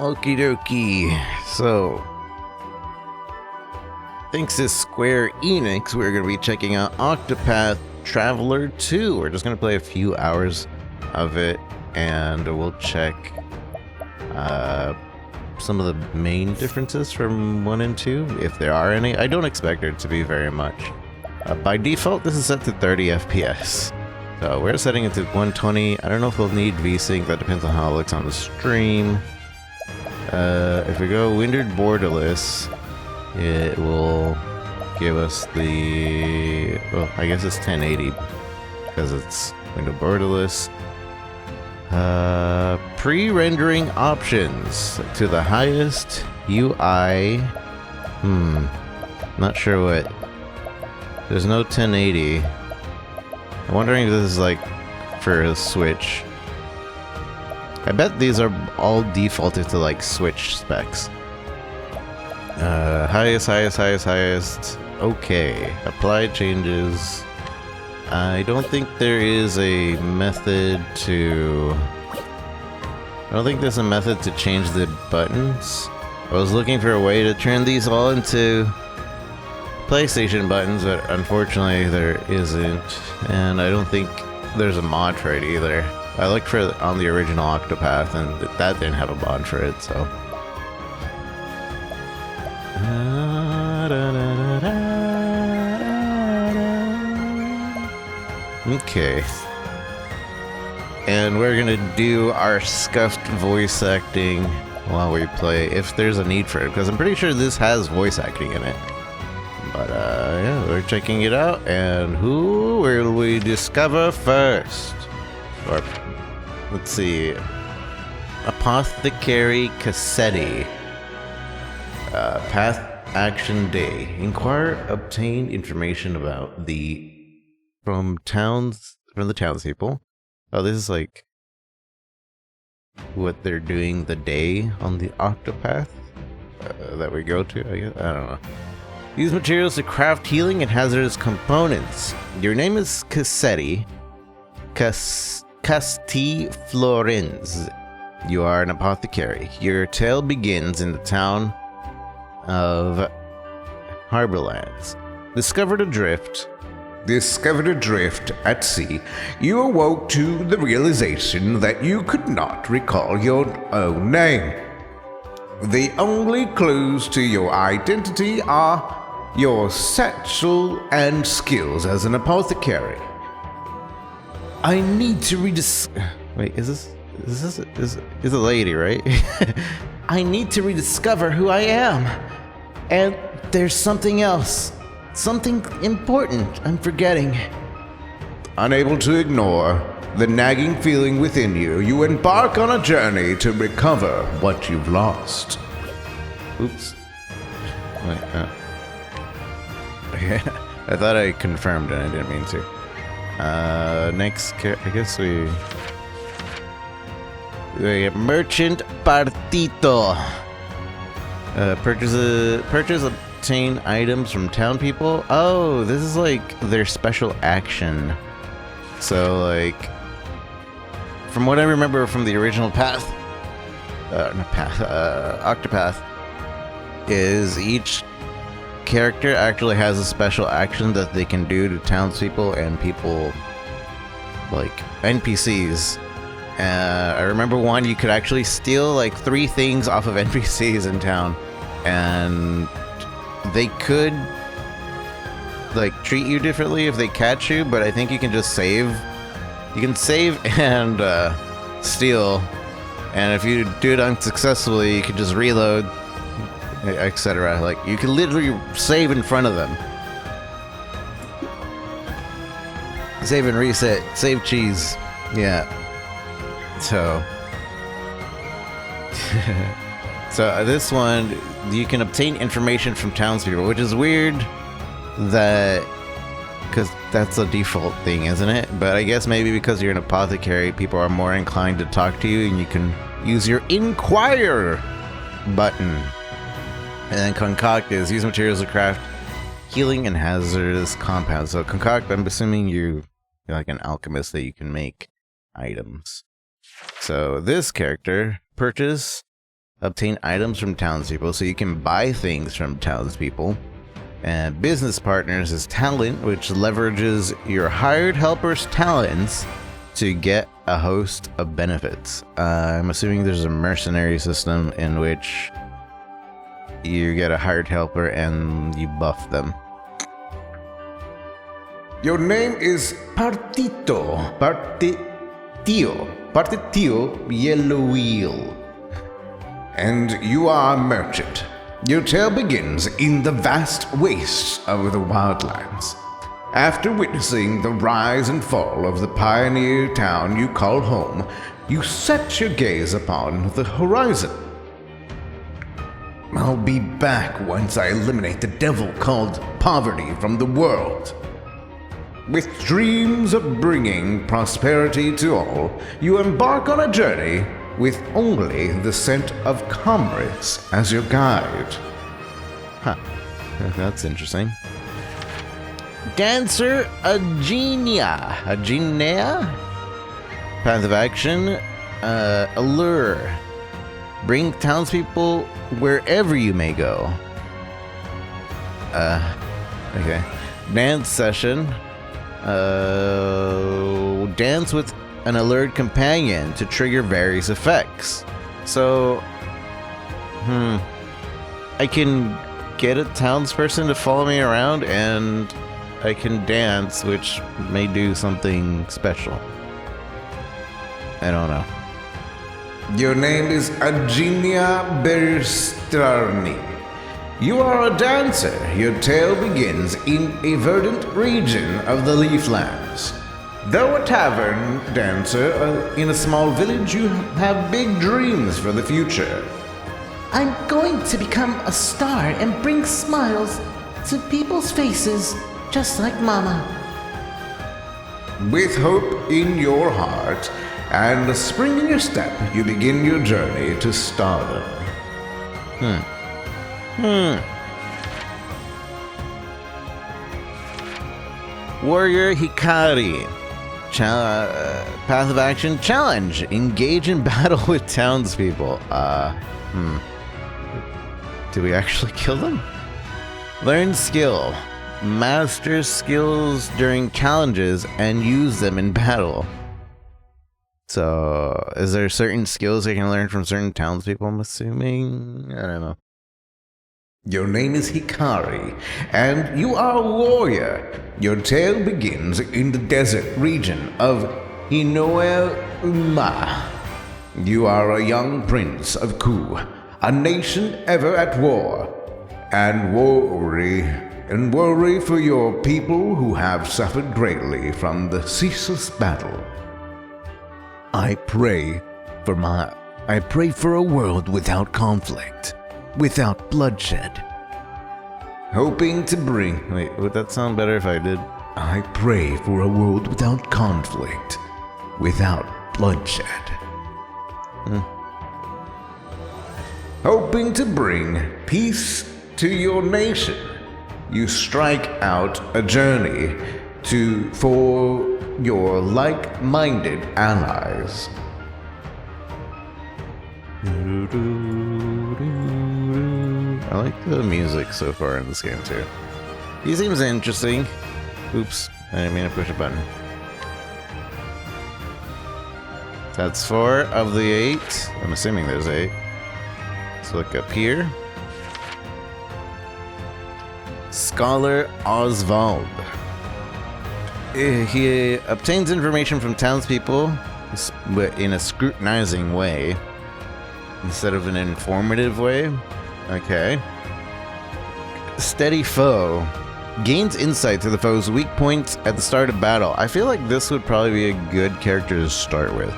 Okie dokie. So, thanks to Square Enix, we're going to be checking out Octopath Traveler 2. We're just going to play a few hours of it, and we'll check some of the main differences from 1 and 2, if there are any. I don't expect there to be very much. By default, this is set to 30 FPS. So we're setting it to 120. I don't know if we'll need VSync. That depends on how it looks on the stream. If we go Rendered Borderless, it will give us the... well, I guess it's 1080 because it's Rendered Borderless. Pre-rendering options to the highest UI. Not sure what. There's no 1080. I'm wondering if this is like for a Switch. I bet these are all defaulted to like Switch specs. Highest. Okay. Apply changes. I don't think there is a method to... I don't think there's a method to change the buttons. I was looking for a way to turn these all into PlayStation buttons, but unfortunately there isn't. And I don't think there's a mod for it either. I looked for it on the original Octopath, and that didn't have a mod for it, so... Okay. And we're gonna do our scuffed voice acting while we play, if there's a need for it, because I'm pretty sure this has voice acting in it. But yeah, we're checking it out, and who will we discover first? Or, let's see, Apothecary Cassetti. Path Action Day. Inquire, obtain information about from the townspeople. Oh, this is like what they're doing the day on the Octopath that we go to, I guess. I don't know. Use materials to craft healing and hazardous components. Your name is Cassetti. Casti Florenz. You are an apothecary. Your tale begins in the town of Harborlands. Discovered adrift at sea, you awoke to the realization that you could not recall your own name. The only clues to your identity are your satchel and skills as an apothecary. I need to wait, is a lady, right? I need to rediscover who I am. And there's something else. Something important I'm forgetting. Unable to ignore the nagging feeling within you, you embark on a journey to recover what you've lost. Oops. Wait, I thought I confirmed it, I didn't mean to. Next, I guess we get Merchant Partito. Purchase obtain items from town people. Oh, this is like their special action. So like, from what I remember from the original Octopath, is each character actually has a special action that they can do to townspeople and people, like NPCs. I remember one, you could actually steal like 3 things off of NPCs in town, and they could like treat you differently if they catch you, but I think you can just save. You can save and steal, and if you do it unsuccessfully, you can just reload, etc. Like, you can literally save in front of them. Save and reset. Save cheese. Yeah. So... so this one, you can obtain information from townspeople, which is weird that... because that's a default thing, isn't it? But I guess maybe because you're an apothecary, people are more inclined to talk to you, and you can use your Inquire button. And then Concoct is use materials to craft healing and hazardous compounds. So Concoct, I'm assuming you're like an alchemist that you can make items. So this character, purchase obtain items from townspeople, so you can buy things from townspeople. And business partners is talent, which leverages your hired helper's talents to get a host of benefits. I'm assuming there's a mercenary system in which you get a hired helper and you buff them. Your name is Partito Yellow Wheel, and you are a merchant. Your tale begins in the vast wastes of the wildlands. After witnessing the rise and fall of the pioneer town you call home, you set your gaze upon the horizon. I'll be back once I eliminate the devil called poverty from the world. With dreams of bringing prosperity to all, you embark on a journey with only the scent of comrades as your guide. Huh. That's interesting. Dancer Agenea. Path of action. Allure. Bring townspeople wherever you may go. Okay. Dance session. Dance with an allured companion to trigger various effects. So, I can get a townsperson to follow me around and I can dance, which may do something special. I don't know. Your name is Agenia Berstrarni. You are a dancer. Your tale begins in a verdant region of the Leaflands. Though a tavern dancer in a small village, you have big dreams for the future. I'm going to become a star and bring smiles to people's faces, just like Mama. With hope in your heart and a spring in your step, you begin your journey to stardom. Warrior Hikari. Path of action challenge. Engage in battle with townspeople. Do we actually kill them? Learn skill. Master skills during challenges and use them in battle. So, is there certain skills I can learn from certain townspeople, I'm assuming? I don't know. Your name is Hikari, and you are a warrior. Your tale begins in the desert region of Hinoe-uma. You are a young prince of Ku, a nation ever at war, and worry for your people who have suffered greatly from the ceaseless battle. I pray for a world without conflict, without bloodshed. Hoping to bring... Wait, would that sound better if I did? I pray for a world without conflict, without bloodshed. Hoping to bring peace to your nation, you strike out a journey for your like-minded allies. I like the music so far in this game too. He seems interesting. Oops, I didn't mean to push a button. That's 4 of the 8. I'm assuming there's 8. Let's look up here. Scholar Oswald. He obtains information from townspeople but in a scrutinizing way instead of an informative way. Okay. Steady foe. Gains insight to the foe's weak points at the start of battle. I feel like this would probably be a good character to start with.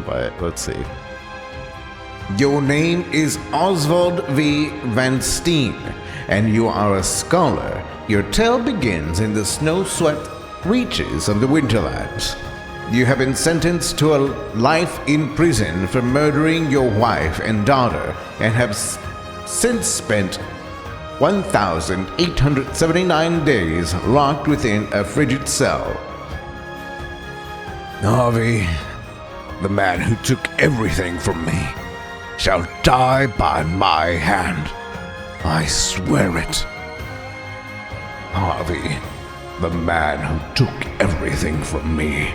But let's see. Your name is Oswald V. Van Steen, and you are a scholar. Your tale begins in the snow-swept reaches of the Winterlands. You have been sentenced to a life in prison for murdering your wife and daughter, and have since spent 1,879 days locked within a frigid cell. Harvey, the man who took everything from me, shall die by my hand. I swear it. Harvey, the man who took everything from me,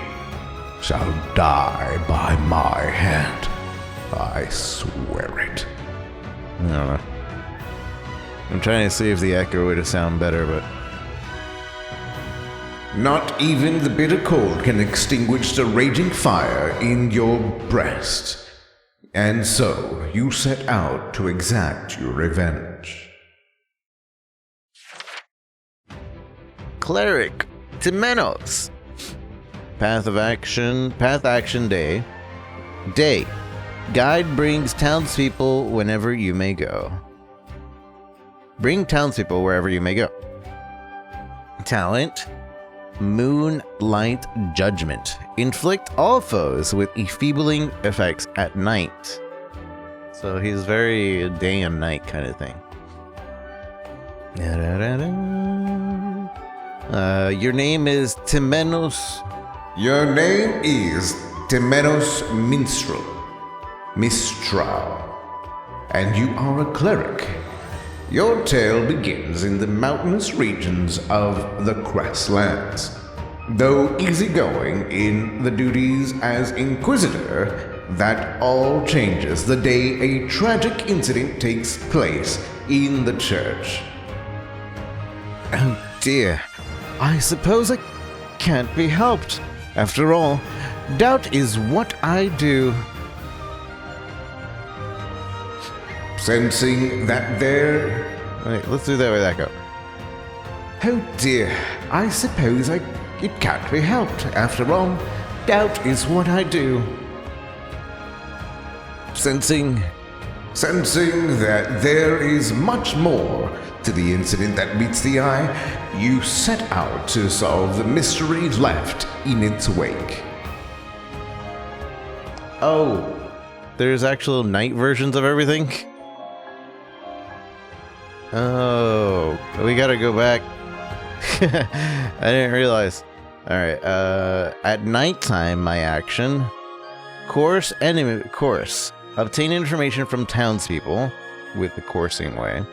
shall die by my hand. I swear it. I don't know. I'm trying to see if the echo would sound better, but Not even the bitter cold can extinguish the raging fire in your breast. And so you set out to exact your revenge. Cleric Timenos. Path action day. Day. Guide brings townspeople whenever you may go. Bring townspeople wherever you may go. Talent. Moonlight Judgment. Inflict all foes with enfeebling effects at night. So he's very day and night kind of thing. Your name is Timenos. Your name is Timenos Mistral, and you are a cleric. Your tale begins in the mountainous regions of the Crestlands. Though easygoing in the duties as Inquisitor, that all changes the day a tragic incident takes place in the church. Oh dear, I suppose I can't be helped. After all, doubt is what I do. Sensing that there... Wait, let's do that with echo. Oh dear, I suppose it can't be helped. After all, doubt is what I do. Sensing that there is much more to the incident that meets the eye, you set out to solve the mystery left in its wake. Oh, there's actual night versions of everything? Oh, we gotta go back. I didn't realize. Alright, at nighttime, my action. Course. Obtain information from townspeople with the coursing way.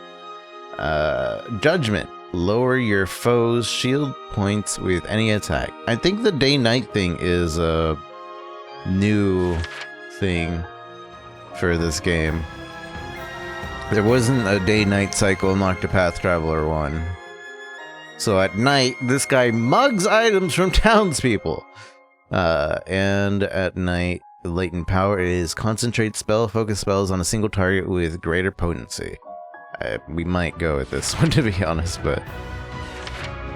Judgment. Lower your foe's shield points with any attack. I think the day-night thing is a new thing for this game. There wasn't a day-night cycle in Octopath Traveler 1. So at night, this guy mugs items from townspeople. And at night, the latent power is concentrate focus spells on a single target with greater potency. We might go with this one, to be honest, but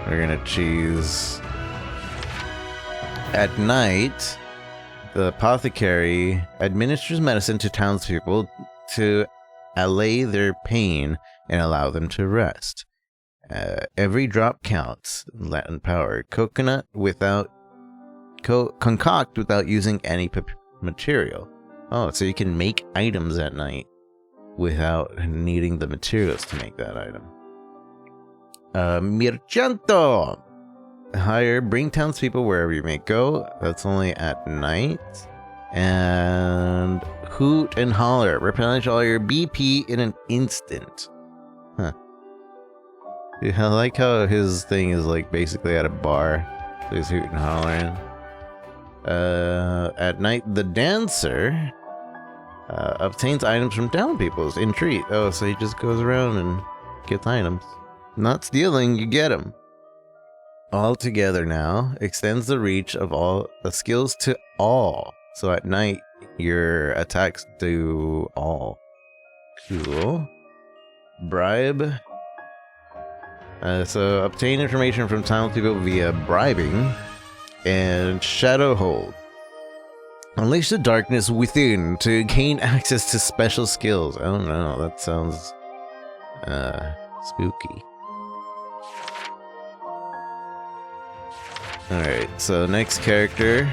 we're gonna choose. At night, the apothecary administers medicine to townspeople to allay their pain and allow them to rest. Every drop counts. Latent power. Concoct without using any material. Oh, so you can make items at night without needing the materials to make that item. Mirchanto! Bring townspeople wherever you may go. That's only at night. And hoot and holler. Replenish all your BP in an instant. Huh. I like how his thing is like basically at a bar. So he's hooting and hollering. At night, the dancer obtains items from town peoples in treat. Oh, so he just goes around and gets items. Not stealing, you get them. All together now extends the reach of all the skills to all. So at night, your attacks do all. Cool. Bribe. So obtain information from townspeople via bribing. And Shadow Hold. Unleash the darkness within to gain access to special skills. I don't know, that sounds spooky. Alright, so next character.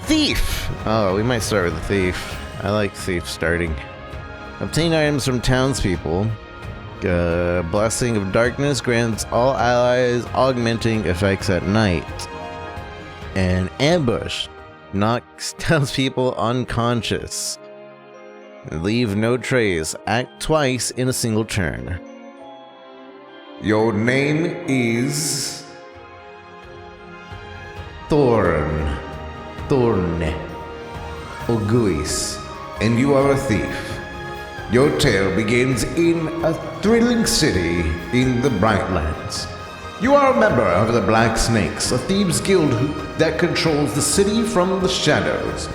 Thief! Oh, we might start with the Thief. I like Thief starting. Obtain items from townspeople. Blessing of Darkness grants all allies augmenting effects at night. And Ambush knocks townspeople unconscious. Leave no trace. Act twice in a single turn. Your name is Thorne Oguis, and you are a thief. Your tale begins in a thrilling city in the Brightlands. You are a member of the Black Snakes, a thieves' guild that controls the city from the shadows.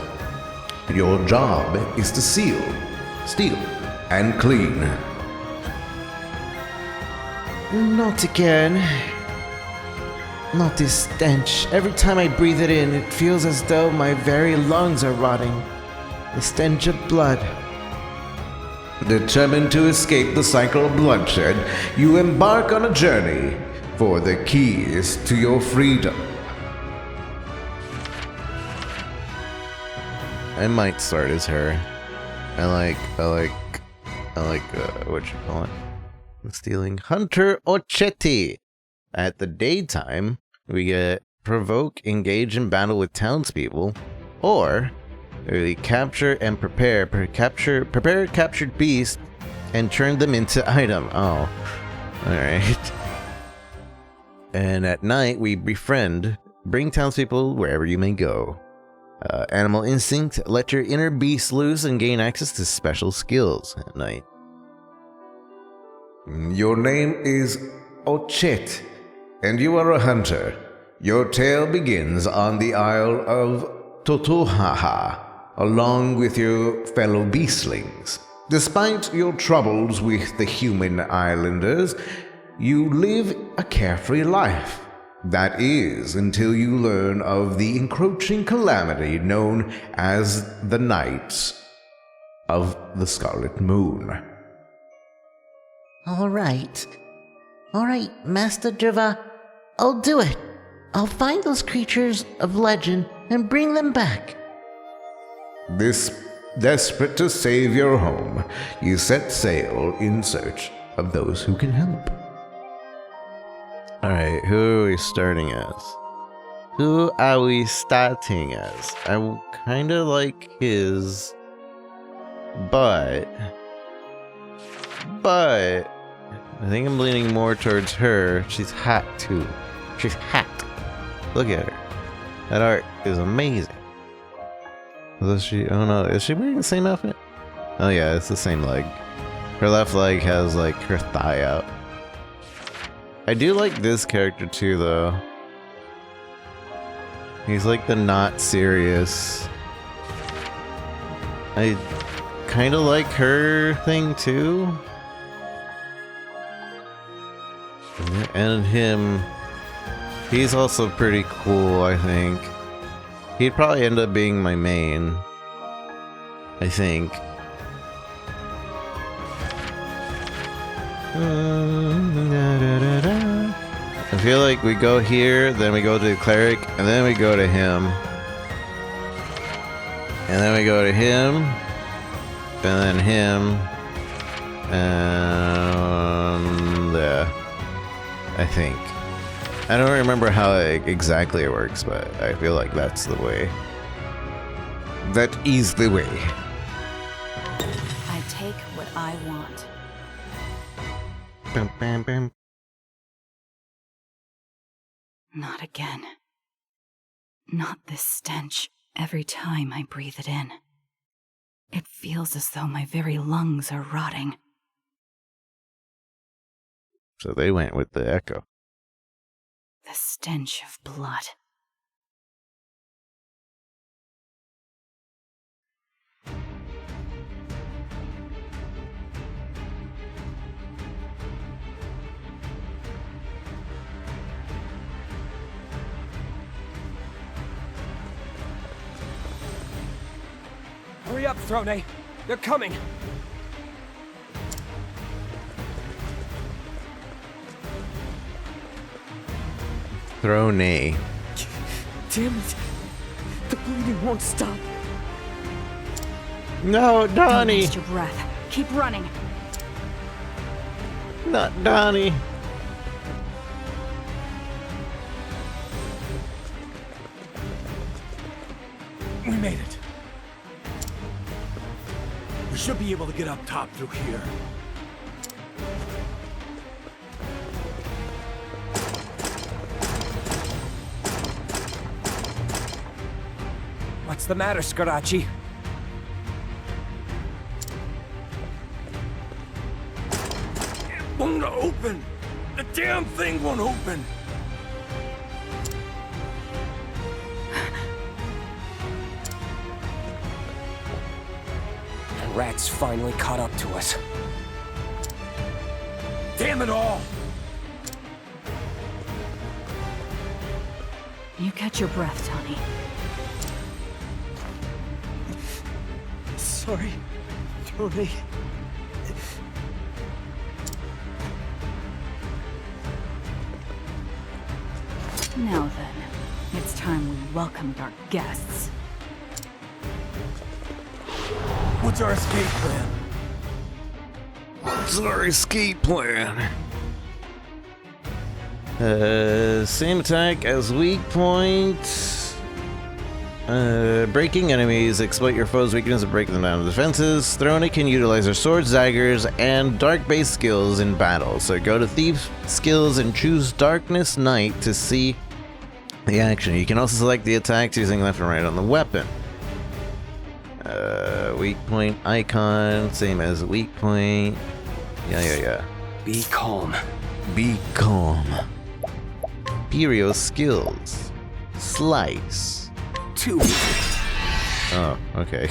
Your job is to steal, and clean. Not again. Not this stench. Every time I breathe it in, it feels as though my very lungs are rotting. The stench of blood. Determined to escape the cycle of bloodshed, you embark on a journey for the keys to your freedom. I might start as her. I like what you call it? Stealing Hunter Ochetti. At the daytime, we get provoke, engage in battle with townspeople, or we capture and prepare a captured beast and turn them into item. Oh, alright. And at night, we befriend, bring townspeople wherever you may go. Animal instinct, let your inner beast loose and gain access to special skills at night. Your name is Ochet, and you are a hunter. Your tale begins on the Isle of Totohaha, along with your fellow beastlings. Despite your troubles with the human islanders, you live a carefree life. That is, until you learn of the encroaching calamity known as the Nights of the Scarlet Moon. All right, Master Drava. I'll do it. I'll find those creatures of legend and bring them back. Desperate to save your home, you set sail in search of those who can help. Alright, who are we starting as? Who are we starting as? I kinda like his... But I think I'm leaning more towards her. She's hot too. She's hot. Look at her. That art is amazing. Is she? Oh no, is she wearing the same outfit? Oh yeah, it's the same leg. Her left leg has like her thigh out. I do like this character too though. He's like the not serious. I kind of like her thing too. And him, he's also pretty cool, I think. He'd probably end up being my main, I think. I feel like we go here, then we go to the cleric, and then we go to him. And then we go to him, and then him, and yeah. I think. I don't remember how exactly it works, but I feel like that's the way. That is the way. I take what I want. Bam, bam, bam. Not again. Not this stench every time I breathe it in. It feels as though my very lungs are rotting. So they went with the echo. The stench of blood. Hurry up, Throne! They're coming! Throne. Damn it! The bleeding won't stop! No, Don't Donnie! waste your breath. Keep running. Not Donnie! We made it. We should be able to get up top through here. What's the matter, Scarachi? It won't open! The damn thing won't open! The rat's finally caught up to us. Damn it all! You catch your breath, Tony. Sorry, Tony. Now then, it's time we welcomed our guests. What's our escape plan? What's our escape plan? Same attack as weak point. Breaking enemies, exploit your foes' weakness and break them down to defenses. Throne can utilize their swords, daggers, and dark-based skills in battle. So go to Thief skills and choose Darkness Night to see the action. You can also select the attacks using left and right on the weapon. Weak point icon, same as weak point. Yeah. Be calm. Be calm. Imperial skills. Slice. Too. Oh, okay.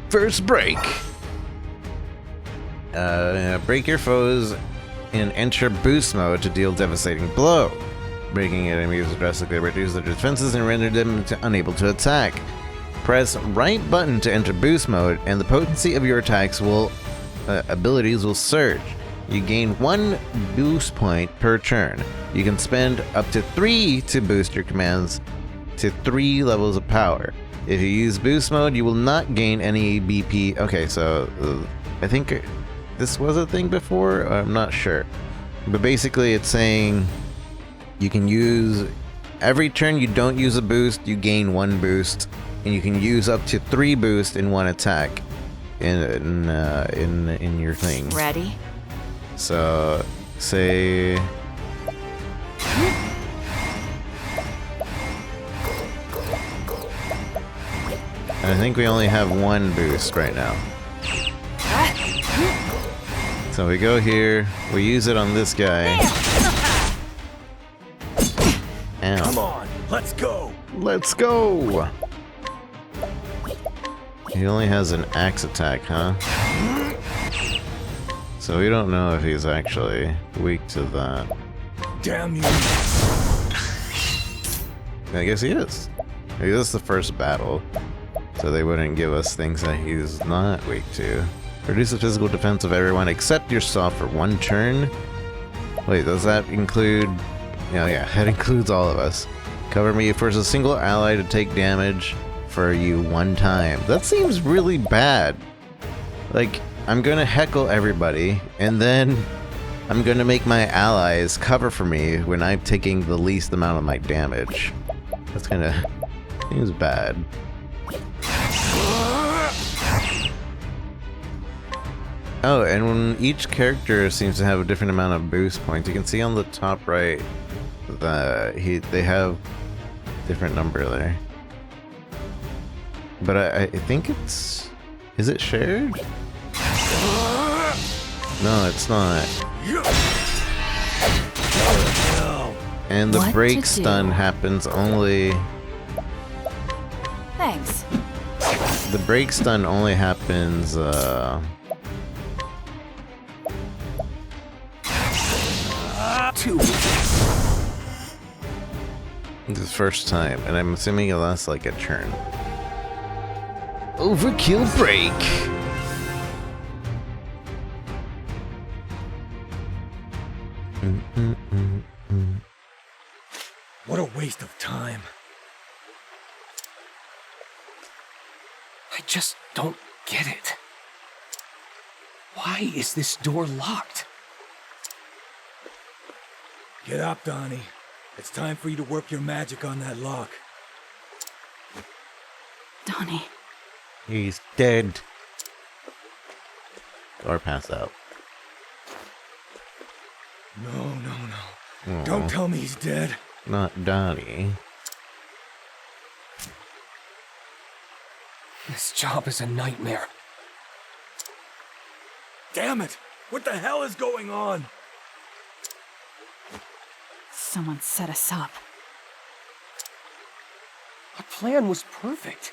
First break. Break your foes and enter boost mode to deal devastating blow. Breaking enemies will drastically reduce their defenses and render them unable to attack. Press right button to enter boost mode, and the potency of your attacks abilities will surge. You gain 1 boost point per turn. You can spend up to 3 to boost your commands to 3 levels of power. If you use boost mode, you will not gain any BP. Okay, so I think this was a thing before. I'm not sure, but basically it's saying you can use every turn you don't use a boost, you gain 1 boost, and you can use up to 3 boosts in 1 attack in your thing. Ready? So say I think we only have 1 boost right now. So we go here, we use it on this guy. Ow. Come on, let's go! Let's go! He only has an axe attack, huh? So we don't know if he's actually weak to that. Damn you! I guess he is. Maybe this is the first battle, so they wouldn't give us things that he's not weak to. Reduce the physical defense of everyone except yourself for 1 turn. Wait, does that include... Yeah, that includes all of us. Cover me, force a single ally to take damage for you 1 time. That seems really bad. Like, I'm gonna heckle everybody, and then I'm gonna make my allies cover for me when I'm taking the least amount of my damage. That's kinda... seems bad. Oh, and when each character seems to have a different amount of boost points, you can see on the top right that they have different number there. But I think it's... is it shared? No, it's not. And the What break to do? stun happens only... Thanks. The break stun only happens, the first time, and I'm assuming it lasts like a turn. Overkill break! What a waste of time. I just don't get it. Why is this door locked? Get up, Donnie. It's time for you to work your magic on that lock. Donnie. He's dead. Or pass out. No. Don't tell me he's dead. Not Donnie. This job is a nightmare. Damn it! What the hell is going on? Someone set us up. Our plan was perfect.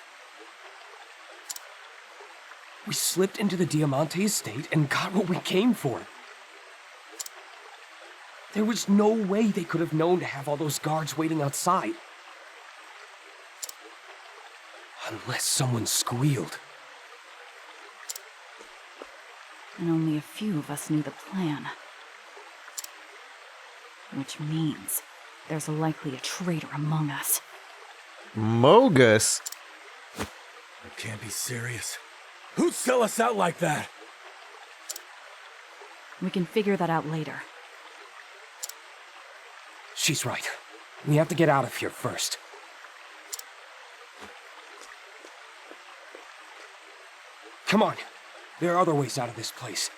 We slipped into the Diamante estate and got what we came for. There was no way they could have known to have all those guards waiting outside. Unless someone squealed. And only a few of us knew the plan. Which means there's likely a traitor among us. Mogus? You can't be serious. Who'd sell us out like that? We can figure that out later. She's right. We have to get out of here first. Come on. There are other ways out of this place.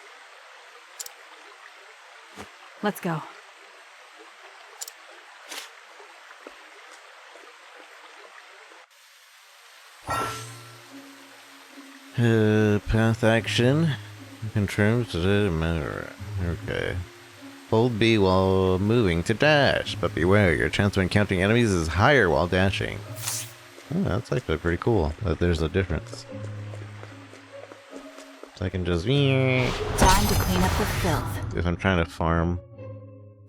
Let's go. Path action. Confirms the matter. Okay. Hold B while moving to dash, but beware, your chance of encountering enemies is higher while dashing. Oh, that's actually pretty cool that there's a difference. So I can just... Time to clean up the filth. If I'm trying to farm.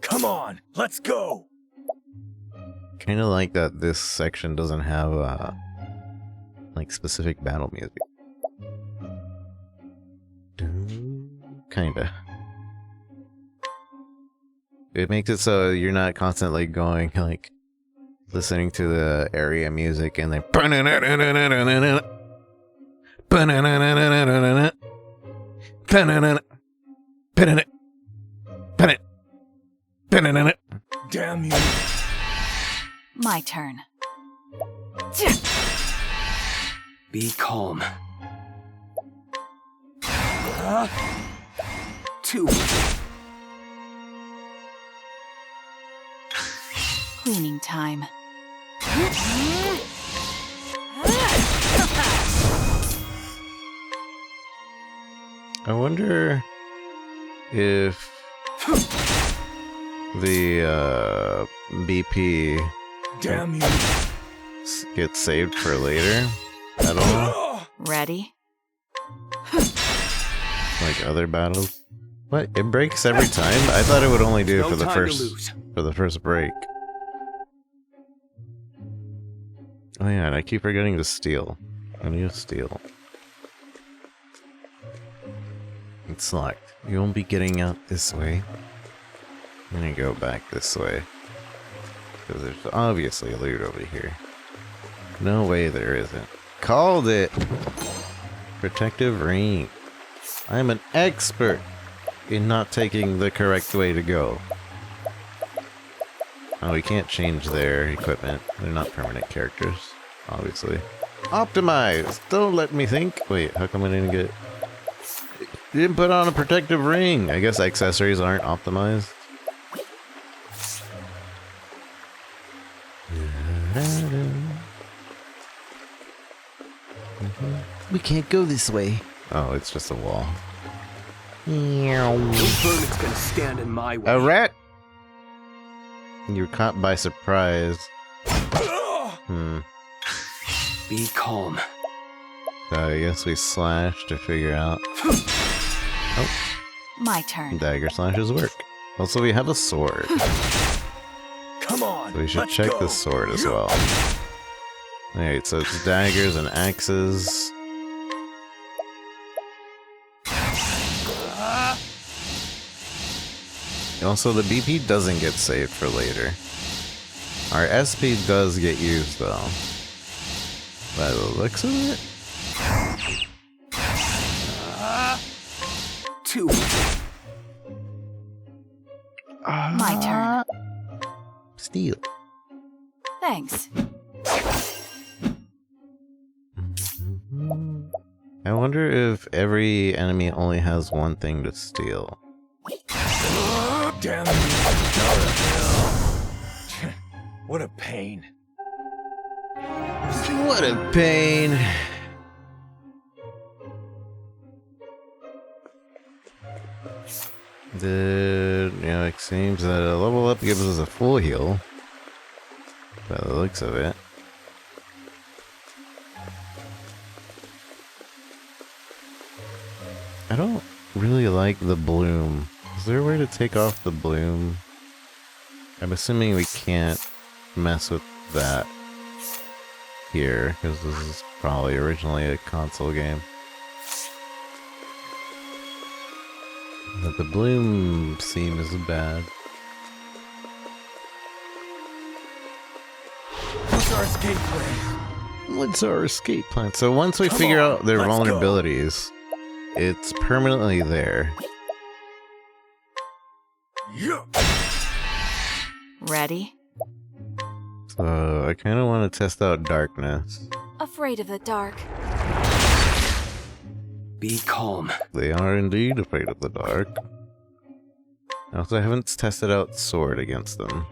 Come on, let's go! Kind of like that this section doesn't have, like, specific battle music. Kinda. It makes it so you're not constantly going, like, listening to the area music and then... Damn you! My turn. Be calm. 2. Cleaning time. I wonder if the BP Damn you! gets saved for later at all, Ready? like other battles. What? It breaks every time? I thought it would only do it No for the time to first lose. break. Oh yeah, and I keep forgetting to steal. I need to steal. It's locked. You won't be getting out this way. I'm gonna go back this way. Because there's obviously a loot over here. No way there isn't. Called it! Protective ring. I'm an expert in not taking the correct way to go. Oh, we can't change their equipment. They're not permanent characters, obviously. Optimize! Don't let me think. Wait, how come I didn't get... You didn't put on a protective ring! I guess accessories aren't optimized. We can't go this way. Oh, it's just a wall. No vermin's gonna stand in my way. A rat! You were caught by surprise. Be calm. So I guess we slash to figure out. My turn. Dagger slashes work. Also, we have a sword. Come on! So we should let's check go. the sword as well. Alright, so it's daggers and axes. Also, the BP doesn't get saved for later. Our SP does get used, though. By the looks of it. 2. My turn. Steal. Thanks. I wonder if every enemy only has one thing to steal. Damn you. What a pain. What a pain. It seems that a level up gives us a full heal. By the looks of it. I don't really like the bloom. Is there a way to take off the bloom? I'm assuming we can't mess with that here, because this is probably originally a console game. But the bloom seems bad. What's our escape plan? What's our escape plan? So once we figure out their vulnerabilities, it's permanently there. Yeah. Ready? So I kind of want to test out darkness. Afraid of the dark. Be calm. They are indeed afraid of the dark. Also, I haven't tested out sword against them.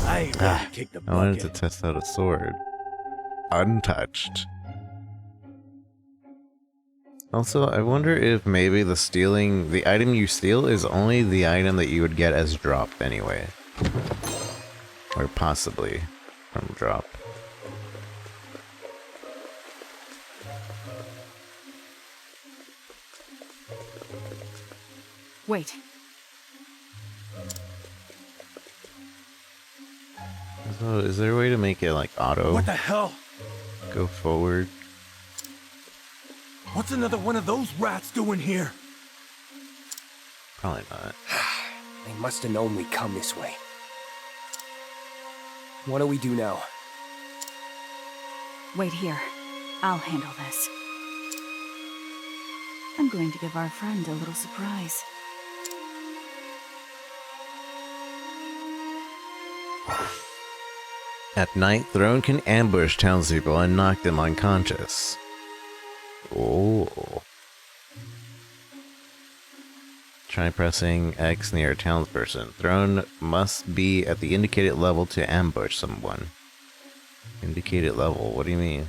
I ain't ready to kick the I wanted to bucket. test out a sword. Untouched. Also, I wonder if maybe the item you steal is only the item that you would get as drop anyway. Or possibly from drop. Wait. So, is there a way to make it like auto? What the hell? Go forward? What's another one of those rats doing here? Probably not. They must have known we'd come this way. What do we do now? Wait here. I'll handle this. I'm going to give our friend a little surprise. At night, Throne can ambush townspeople and knock them unconscious. Oh. Try pressing X near a townsperson. Throne must be at the indicated level to ambush someone. Indicated level, what do you mean?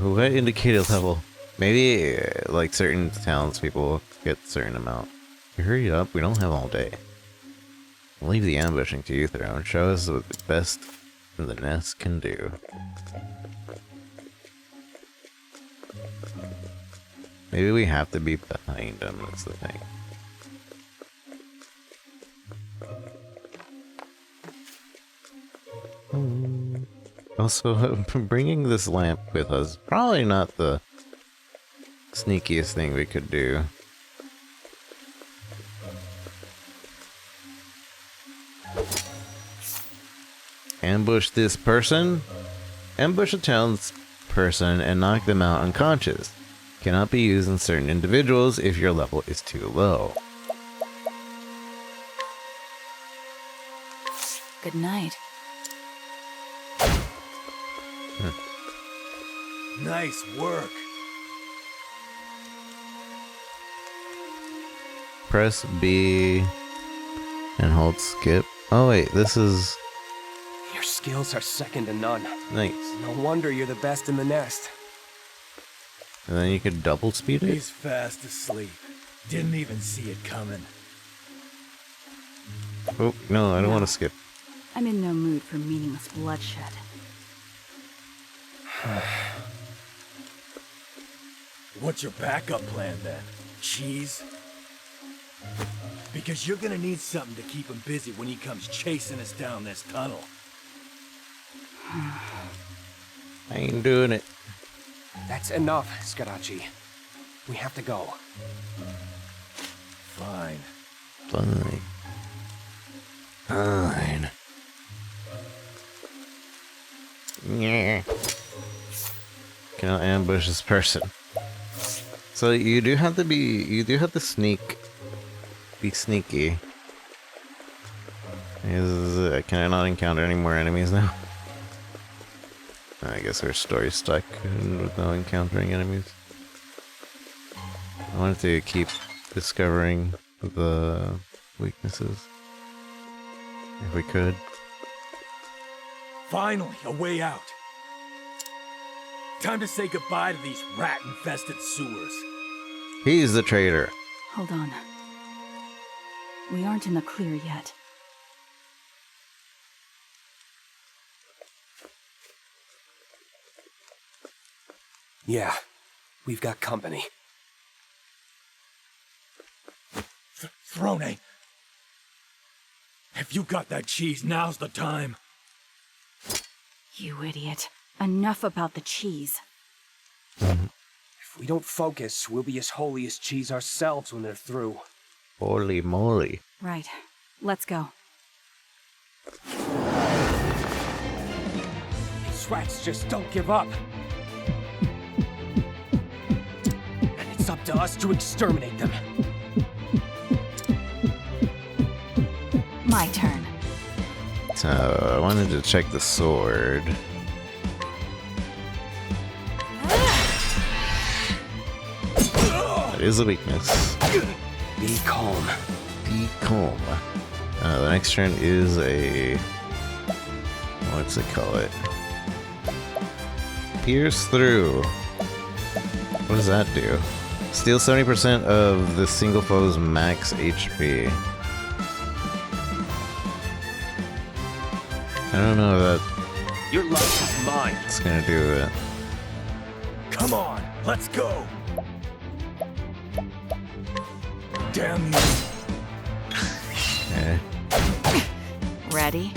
What indicated level? Maybe, like, certain townspeople get a certain amount. Hurry up, we don't have all day. We'll leave the ambushing to you, Throne. Show us what the best the nest can do. Maybe we have to be behind them, that's the thing. Also, bringing this lamp with us, probably not the sneakiest thing we could do. Ambush this person? Ambush a townsperson and knock them out unconscious. Cannot be used in certain individuals if your level is too low. Good night. Nice work. Press B and hold skip. Oh wait, this is Your skills are second to none. nice. No wonder you're the best in the nest. And then you could double speed it? He's fast asleep. Didn't even see it coming. Oh, no, I don't want to skip. I'm in no mood for meaningless bloodshed. What's your backup plan then? Cheese? Because you're gonna need something to keep him busy when he comes chasing us down this tunnel. I ain't doing it. That's enough, Scarachi. We have to go. Fine. Fine. Fine. Yeah. Cannot ambush this person. So you do have to sneak Be sneaky. Can I not encounter any more enemies now? I guess our story's stuck with no encountering enemies. I wanted to keep discovering the weaknesses. If we could. Finally, a way out. Time to say goodbye to these rat-infested sewers. He's the traitor. Hold on. We aren't in the clear yet. Yeah, we've got company. Throne, if you got that cheese, now's the time. You idiot. Enough about the cheese. If we don't focus, we'll be as holy as cheese ourselves when they're through. Holy moly. Right. Let's go. These rats just don't give up. And it's up to us to exterminate them. My turn. So, I wanted to check the sword. That is a weakness. Be calm. Be calm. The next turn is a... what's it call it? Pierce through. What does that do? Steal 70% of the single foe's max HP. I don't know if Your life is mine. that's gonna do it. Come on, let's go. Damn you. Okay. Ready?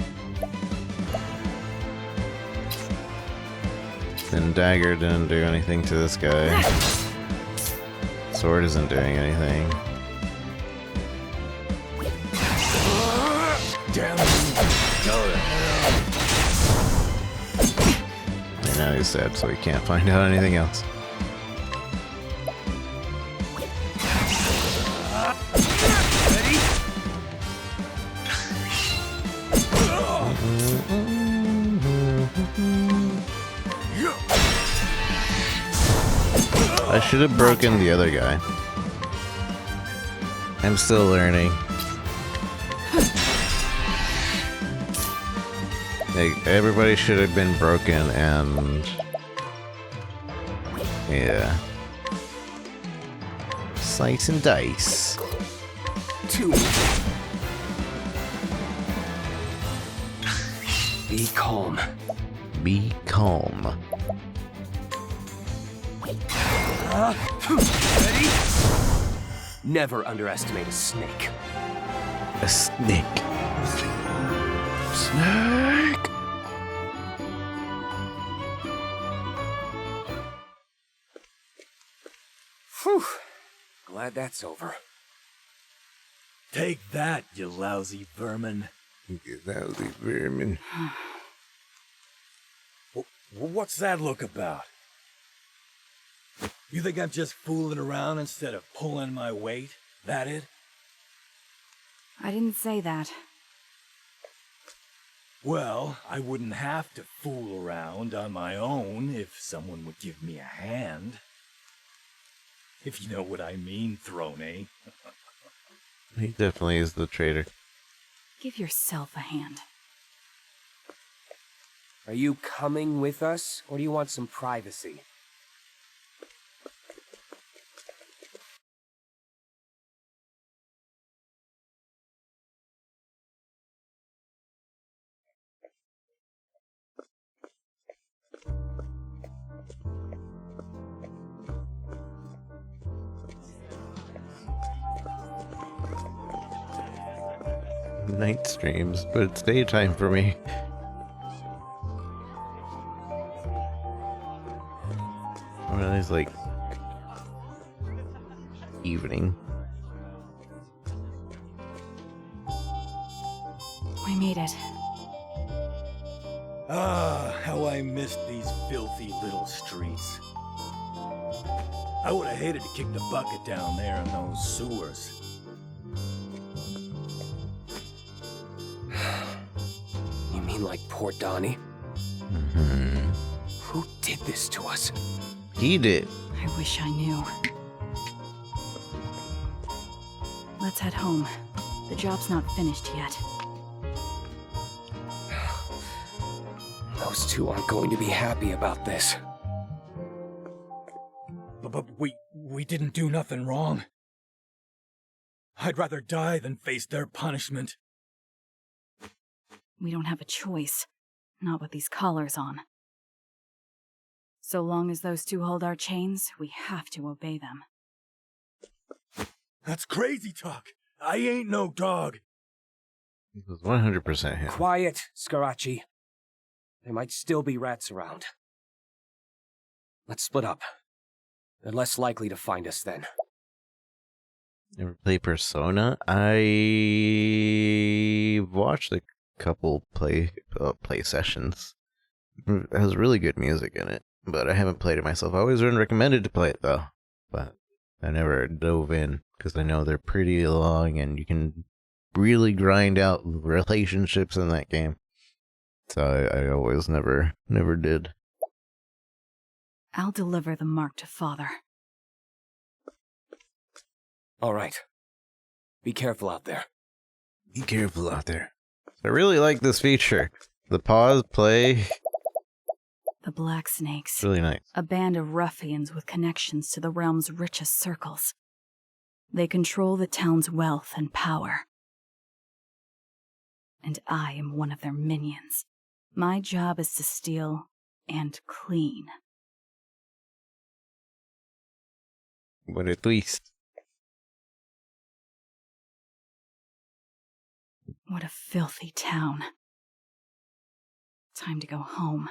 Then dagger didn't do anything to this guy. Sword isn't doing anything. Damn you. Go to hell. And now he's dead, so we can't find out anything else. Ready? I should have broken the other guy. I'm still learning. Like, everybody should have been broken and... yeah. Slice and dice. 2. Be calm. Be calm. Ready? Never underestimate a snake. A snake. Snake! Whew. Glad that's over. Take that, you lousy vermin. Lousy vermin. What's that look about? You think I'm just fooling around instead of pulling my weight? That it? I didn't say that. Well, I wouldn't have to fool around on my own if someone would give me a hand. If you know what I mean, Throne. He definitely is the traitor. Give yourself a hand. Are you coming with us, or do you want some privacy? Night streams, but it's daytime for me. Well, it's like evening. We made it. Ah, how I missed these filthy little streets. I would have hated to kick the bucket down there in those sewers. mean like poor Donnie? Hmm. Who did this to us? He did. I wish I knew. Let's head home. The job's not finished yet. Those two aren't going to be happy about this. But we didn't do nothing wrong. I'd rather die than face their punishment. We don't have a choice. Not with these collars on. So long as those two hold our chains, we have to obey them. That's crazy talk. I ain't no dog. It was 100% him. Quiet, Scarachi. There might still be rats around. Let's split up. They're less likely to find us then. Ever play Persona? I watched a couple play sessions. It has really good music in it, but I haven't played it myself. I always been recommended to play it though, but I never dove in because I know they're pretty long and you can really grind out relationships in that game. So I always never did. I'll deliver the mark to Father. All right. Be careful out there. Be careful out there. I really like this feature. The pause play. The Black Snakes. Really nice. A band of ruffians with connections to the realm's richest circles. They control the town's wealth and power. And I am one of their minions. My job is to steal and clean. What a twist. What a filthy town. Time to go home.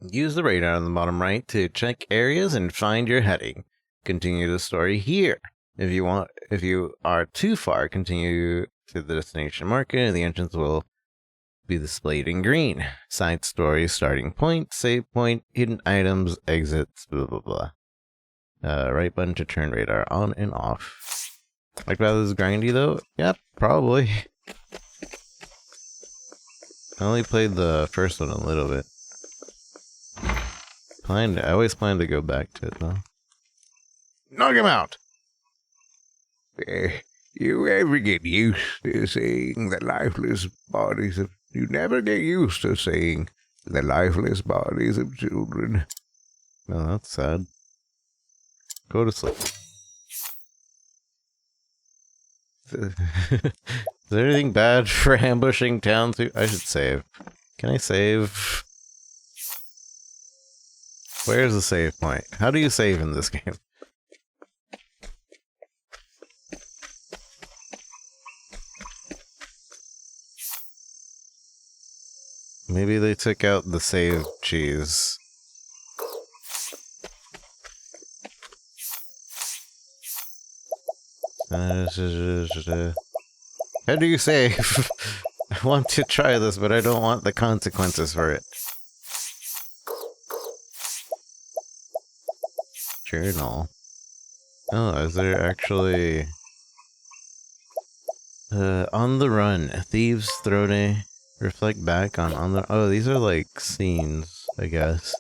Use the radar on the bottom right to check areas and find your heading. Continue the story here. If you are too far, continue to the destination marker. The entrance will be displayed in green. Side story, starting point, save point, hidden items, exits, blah blah blah. Right button to turn radar on and off. Like that is grindy though? Yep, probably. I only played the first one a little bit. I always plan to go back to it though. Knock him out! You ever get used to seeing the lifeless bodies of... You never get used to seeing the lifeless bodies of children. Oh, that's sad. Go to sleep. Is there anything bad for ambushing town through? I should save. Can I save? Where's the save point? How do you save in this game? Maybe they took out the save cheese. How do you save? I want to try this, but I don't want the consequences for it. Journal. Oh, is there actually... on the run. Thieves throw a... Reflect back on the... Oh, these are like scenes, I guess.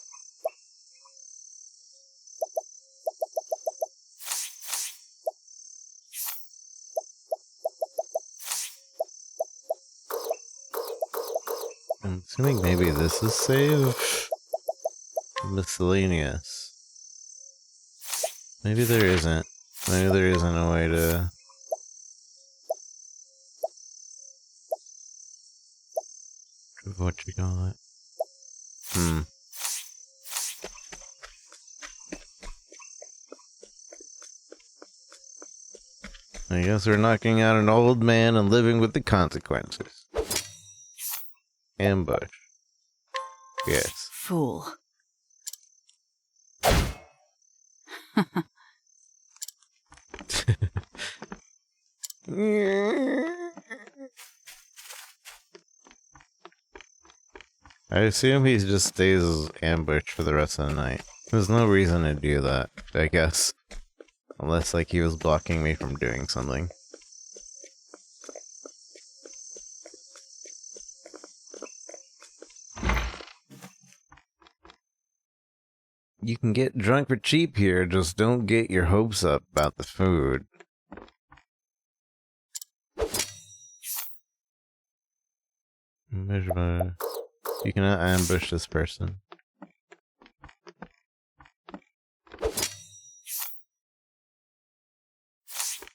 I'm assuming maybe this is save? Miscellaneous. Maybe there isn't. Maybe there isn't a way to... What you call it? I guess we're knocking out an old man and living with the consequences. Ambush. Yes. Fool. I assume he just stays ambushed for the rest of the night. There's no reason to do that, I guess. Unless, like, he was blocking me from doing something. You can get drunk for cheap here, just don't get your hopes up about the food. You cannot ambush this person.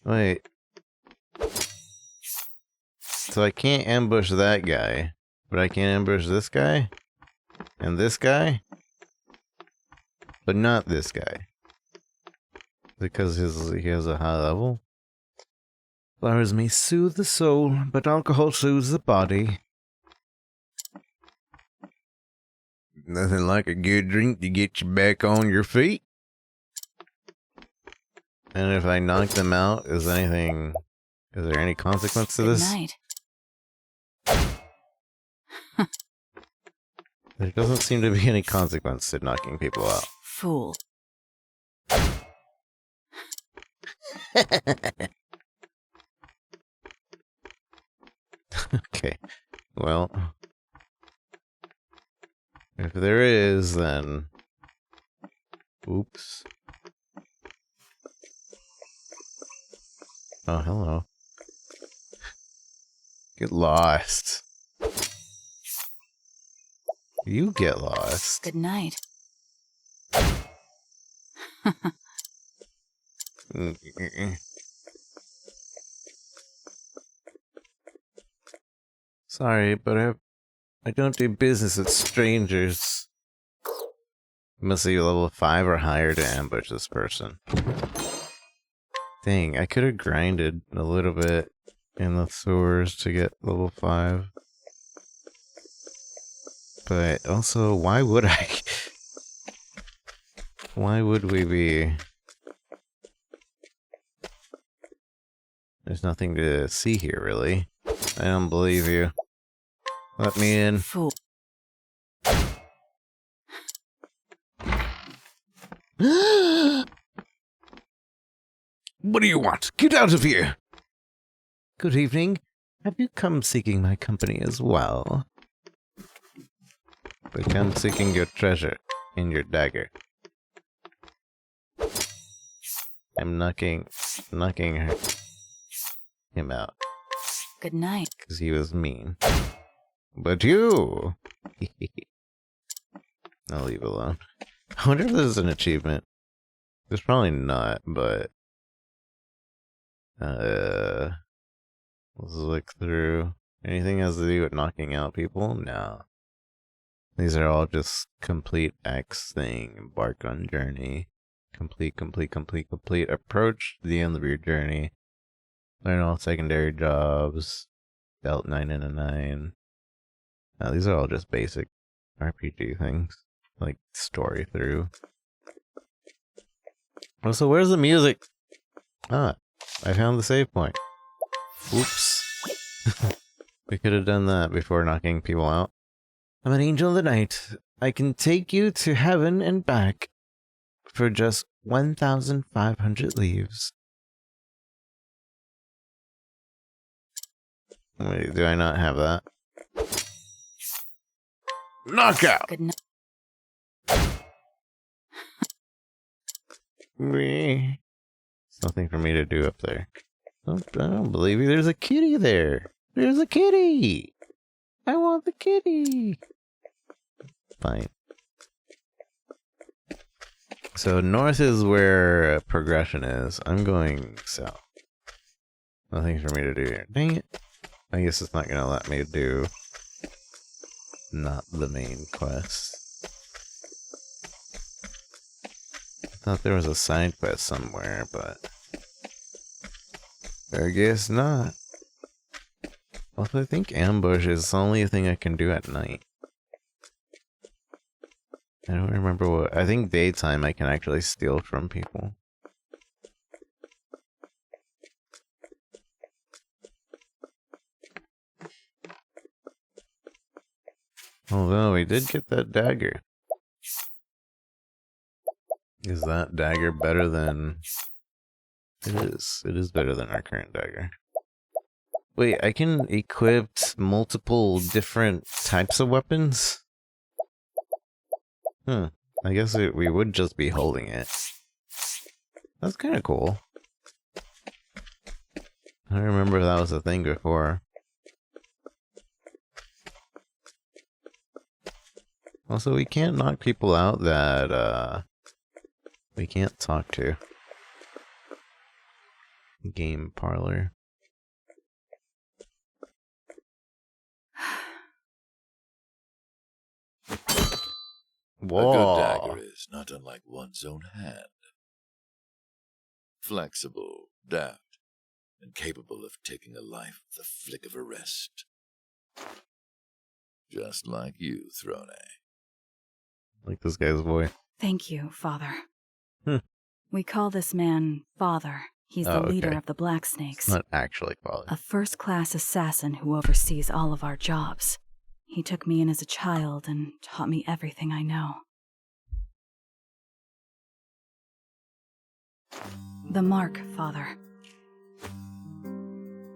Wait. So I can't ambush that guy, but I can ambush this guy? And this guy? But not this guy. Because he has a high level? Flowers may soothe the soul, but alcohol soothes the body. Nothing like a good drink to get you back on your feet. And if I knock them out, is there any consequence to Good this? night. There doesn't seem to be any consequence to knocking people out. Fool. Okay, well, if there is, then... Oops. Oh, hello. Get lost. You get lost. Good night. Sorry, but I don't do business with strangers. Must be level 5 or higher to ambush this person. Dang, I could have grinded a little bit in the sewers to get level 5. But also, why would I? Why would we be? There's nothing to see here, really. I don't believe you. Let me in. Fool. What do you want? Get out of here! Good evening. Have you come seeking my company as well? I come seeking your treasure in your dagger. I'm knocking him out Good night. because he was mean. But you, I'll leave it alone. I wonder if this is an achievement. There's probably not, but let's look through. Anything has to do with knocking out people? No. These are all just complete X thing. Embark on journey. Complete. Approach the end of your journey. Learn all secondary jobs. Belt 9 and a 9. Now, these are all just basic RPG things. Like, story through. Oh, so where's the music? Ah, I found the save point. Oops. We could have done that before knocking people out. I'm an angel of the night. I can take you to heaven and back for just 1,500 leaves. Wait, do I not have that? Knockout! Good night. There's nothing for me to do up there. I don't believe you. There's a kitty there. There's a kitty. I want the kitty. Fine. So north is where progression is. I'm going south. Nothing for me to do here. Dang it. I guess it's not going to let me do not the main quest. I thought there was a side quest somewhere, but I guess not. Also, I think ambush is the only thing I can do at night. I don't remember what... I think daytime I can actually steal from people. Although, we did get that dagger. Is that dagger better than It is. It is better than our current dagger. Wait, I can equip multiple different types of weapons? I guess we would just be holding it. That's kind of cool. I remember that was a thing before. Also, we can't knock people out that, we can't talk to. Game parlor. Whoa. A good dagger is not unlike one's own hand. Flexible, deft, and capable of taking a life with the flick of a wrist. Just like you, Throne. Like this guy's voice. Thank you, Father. Hmm. We call this man Father. He's the leader okay. of the Black Snakes. Not actually father. A first-class assassin who oversees all of our jobs. He took me in as a child and taught me everything I know. The mark, Father.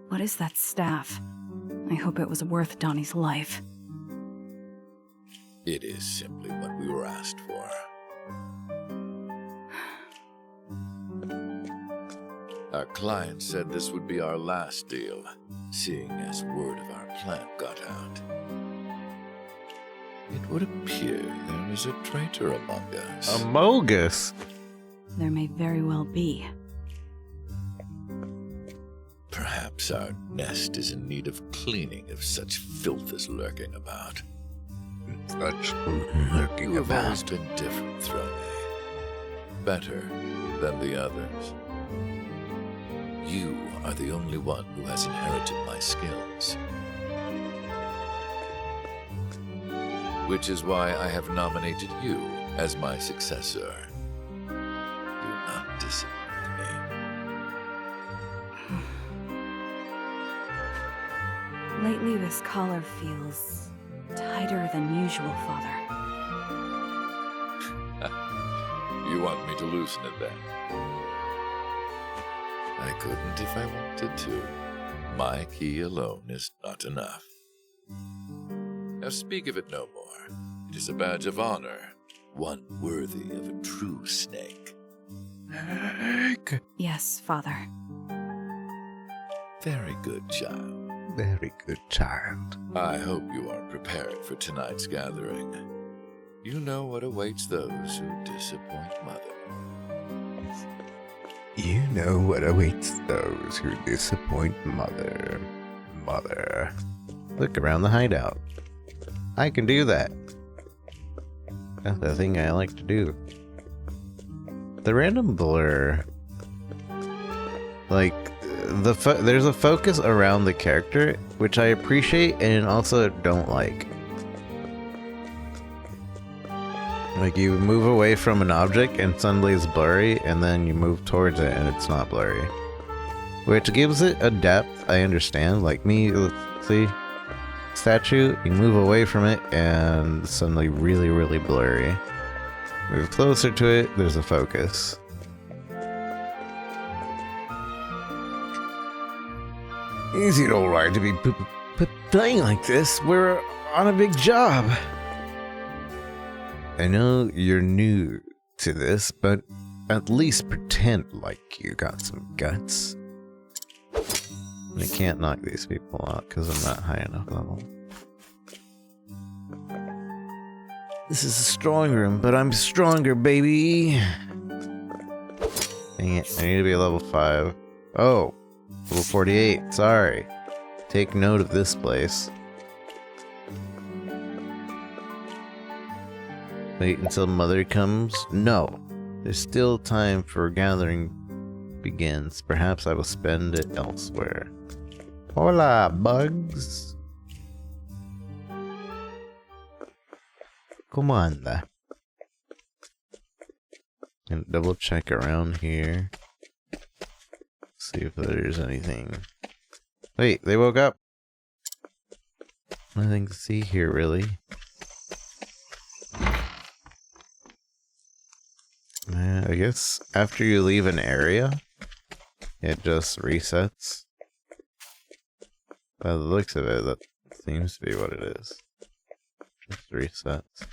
What is that staff? I hope it was worth Donnie's life. It is simply what we were asked for. Our client said this would be our last deal, seeing as word of our plan got out. It would appear there is a traitor among us. Among us? There may very well be. Perhaps our nest is in need of cleaning if such filth is lurking about. Such lurking You have always about. been different, Throne. Better than the others. You are the only one who has inherited my skills. Which is why I have nominated you as my successor. Do not disappoint me. Lately, this collar feels tighter than usual, Father. You want me to loosen it then? I couldn't if I wanted to. My key alone is not enough. Now speak of it no more. It is a badge of honor, one worthy of a true snake. Yes, Father. Very good, child. Very good child. I hope you are prepared for tonight's gathering. You know what awaits those who disappoint Mother. You know what awaits those who disappoint Mother. Mother. Look around the hideout. I can do that. That's the thing I like to do. The random blur. Like, there's a focus around the character, which I appreciate and also don't like. Like, you move away from an object and suddenly it's blurry, and then you move towards it and it's not blurry. Which gives it a depth, I understand. Like me, let's see, statue, you move away from it and suddenly really, really blurry. Move closer to it, there's a focus. Is it alright to be playing like this? We're on a big job. I know you're new to this, but at least pretend like you got some guts. I can't knock these people out because I'm not high enough level. This is a strong room, but I'm stronger, baby! Dang it, I need to be a level 5. Oh, level 48, sorry. Take note of this place. Wait until Mother comes? No. There's still time for gathering begins. Perhaps I will spend it elsewhere. Hola, bugs. Come on. And double check around here. See if there's anything. Wait, they woke up. Nothing to see here, really. I guess after you leave an area, it just resets. By the looks of it, that seems to be what it is. Just resets.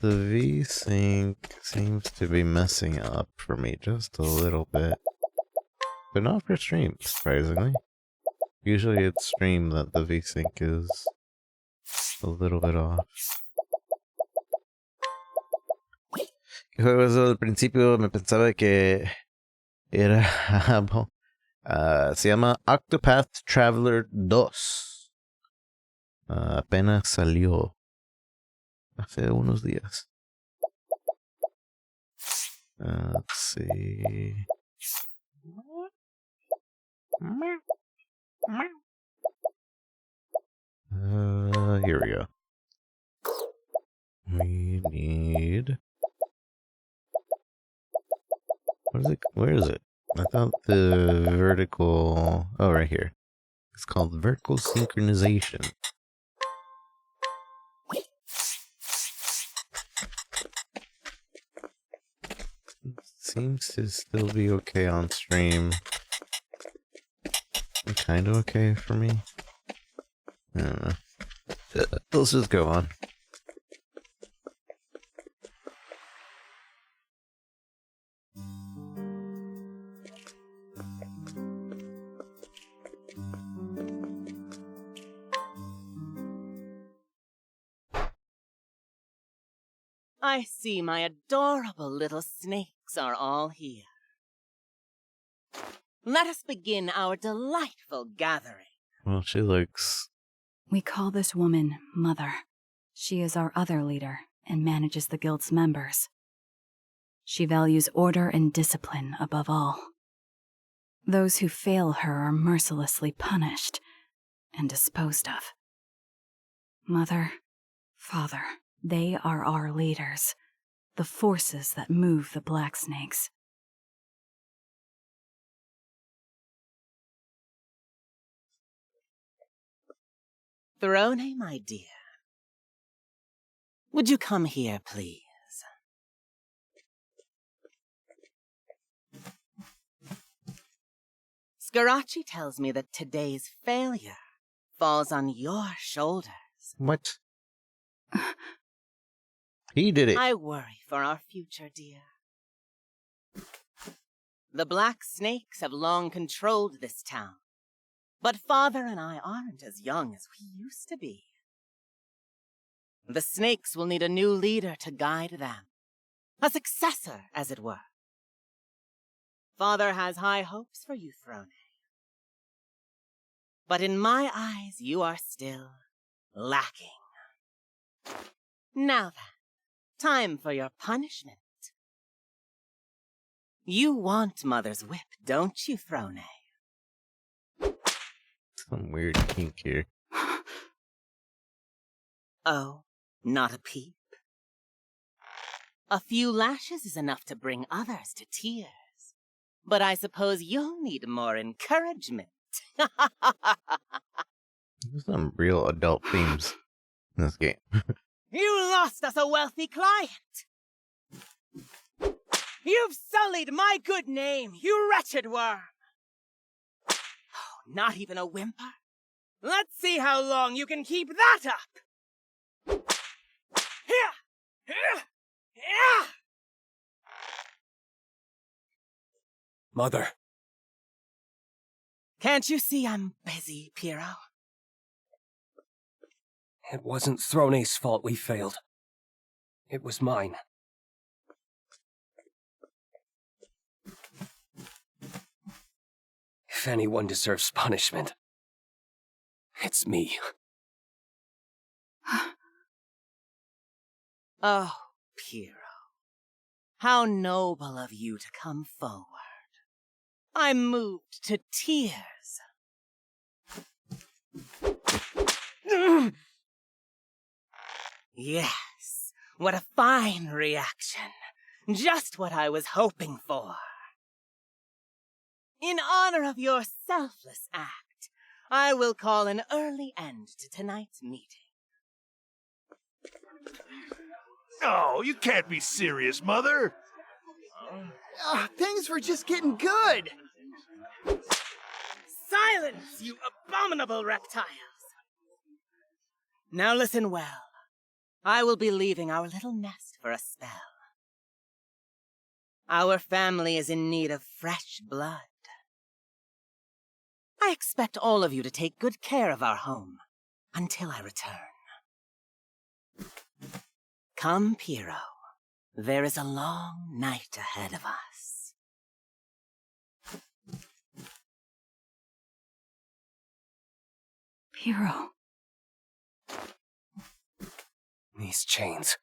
The V-Sync seems to be messing up for me just a little bit. But not for stream, surprisingly. Usually it's stream that the V-Sync is a little bit off. El juego al principio me pensaba que era... se llama Octopath Traveler 2. Apenas salió. Hace unos días. Let's see. Here we go. We need... What is it? Where is it? I thought the vertical... Oh, right here. It's called vertical synchronization. Seems to still be okay on stream. Kind of okay for me. I don't know. Let's just go on. I see my adorable little snakes are all here. Let us begin our delightful gathering. Well, she looks... We call this woman Mother. She is our other leader and manages the guild's members. She values order and discipline above all. Those who fail her are mercilessly punished and disposed of. Mother, Father, they are our leaders, the forces that move the Black Snakes. Throne, my dear. Would you come here, please? Scarachi tells me that today's failure falls on your shoulders. What? He did it. I worry for our future, dear. The Black Snakes have long controlled this town, but Father and I aren't as young as we used to be. The Snakes will need a new leader to guide them. A successor, as it were. Father has high hopes for you, Throne. But in my eyes, you are still lacking. Now then, time for your punishment. You want Mother's whip, don't you, Throne? Some weird kink here. Oh, not a peep. A few lashes is enough to bring others to tears. But I suppose you'll need more encouragement. There's some real adult themes in this game. You lost us a wealthy client! You've sullied my good name, you wretched worm! Oh, not even a whimper? Let's see how long you can keep that up! Mother. Can't you see I'm busy, Piero? It wasn't Throne's fault we failed. It was mine. If anyone deserves punishment, it's me. Oh, Piero. How noble of you to come forward. I'm moved to tears. Yes, what a fine reaction. Just what I was hoping for. In honor of your selfless act, I will call an early end to tonight's meeting. Oh, you can't be serious, Mother. Things were just getting good. Silence, you abominable reptiles! Now listen well. I will be leaving our little nest for a spell. Our family is in need of fresh blood. I expect all of you to take good care of our home until I return. Come, Piero. There is a long night ahead of us. Piero. These chains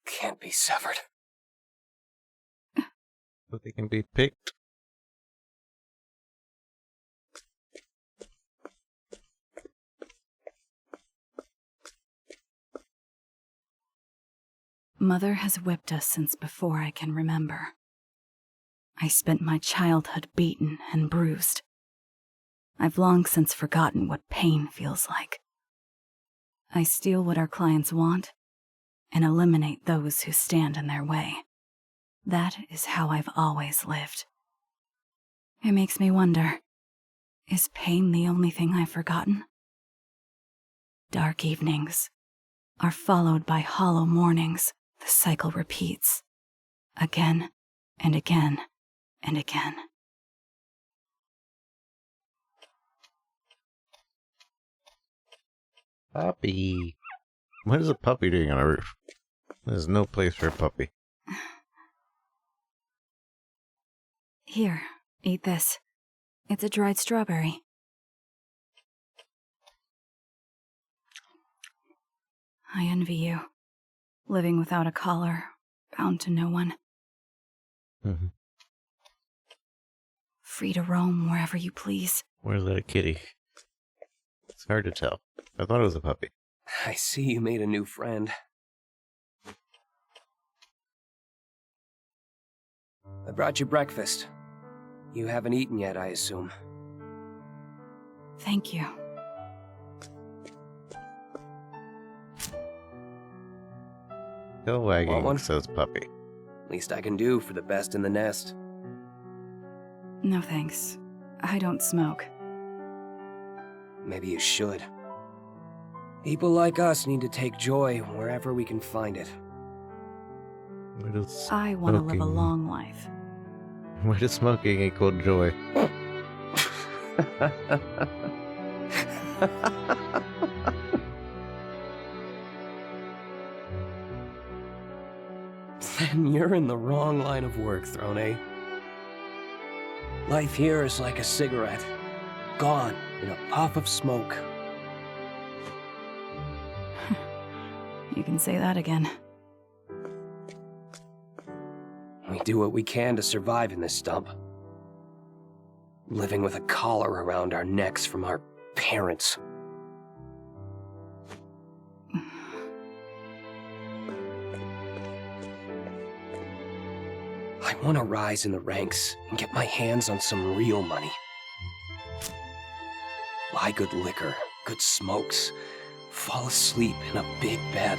can't be severed. But they can be picked. Mother has whipped us since before I can remember. I spent my childhood beaten and bruised. I've long since forgotten what pain feels like. I steal what our clients want and eliminate those who stand in their way. That is how I've always lived. It makes me wonder, is pain the only thing I've forgotten? Dark evenings are followed by hollow mornings. The cycle repeats, again and again and again. Puppy. What is a puppy doing on a roof? There's no place for a puppy. Here, eat this. It's a dried strawberry. I envy you. Living without a collar, bound to no one. Mm-hmm. Free to roam wherever you please. Where's that kitty? It's hard to tell. I thought it was a puppy. I see you made a new friend. I brought you breakfast. You haven't eaten yet, I assume. Thank you. Tail Want wagging one? says puppy. Least I can do for the best in the nest. No thanks. I don't smoke. Maybe you should. People like us need to take joy wherever we can find it. Where does I want to live a smoking- long life. Where does smoking equal joy? Then you're in the wrong line of work, Throne. Life here is like a cigarette. Gone in a puff of smoke. You can say that again. We do what we can to survive in this stump. Living with a collar around our necks from our parents. I want to rise in the ranks and get my hands on some real money. Buy good liquor, good smokes, fall asleep in a big bed.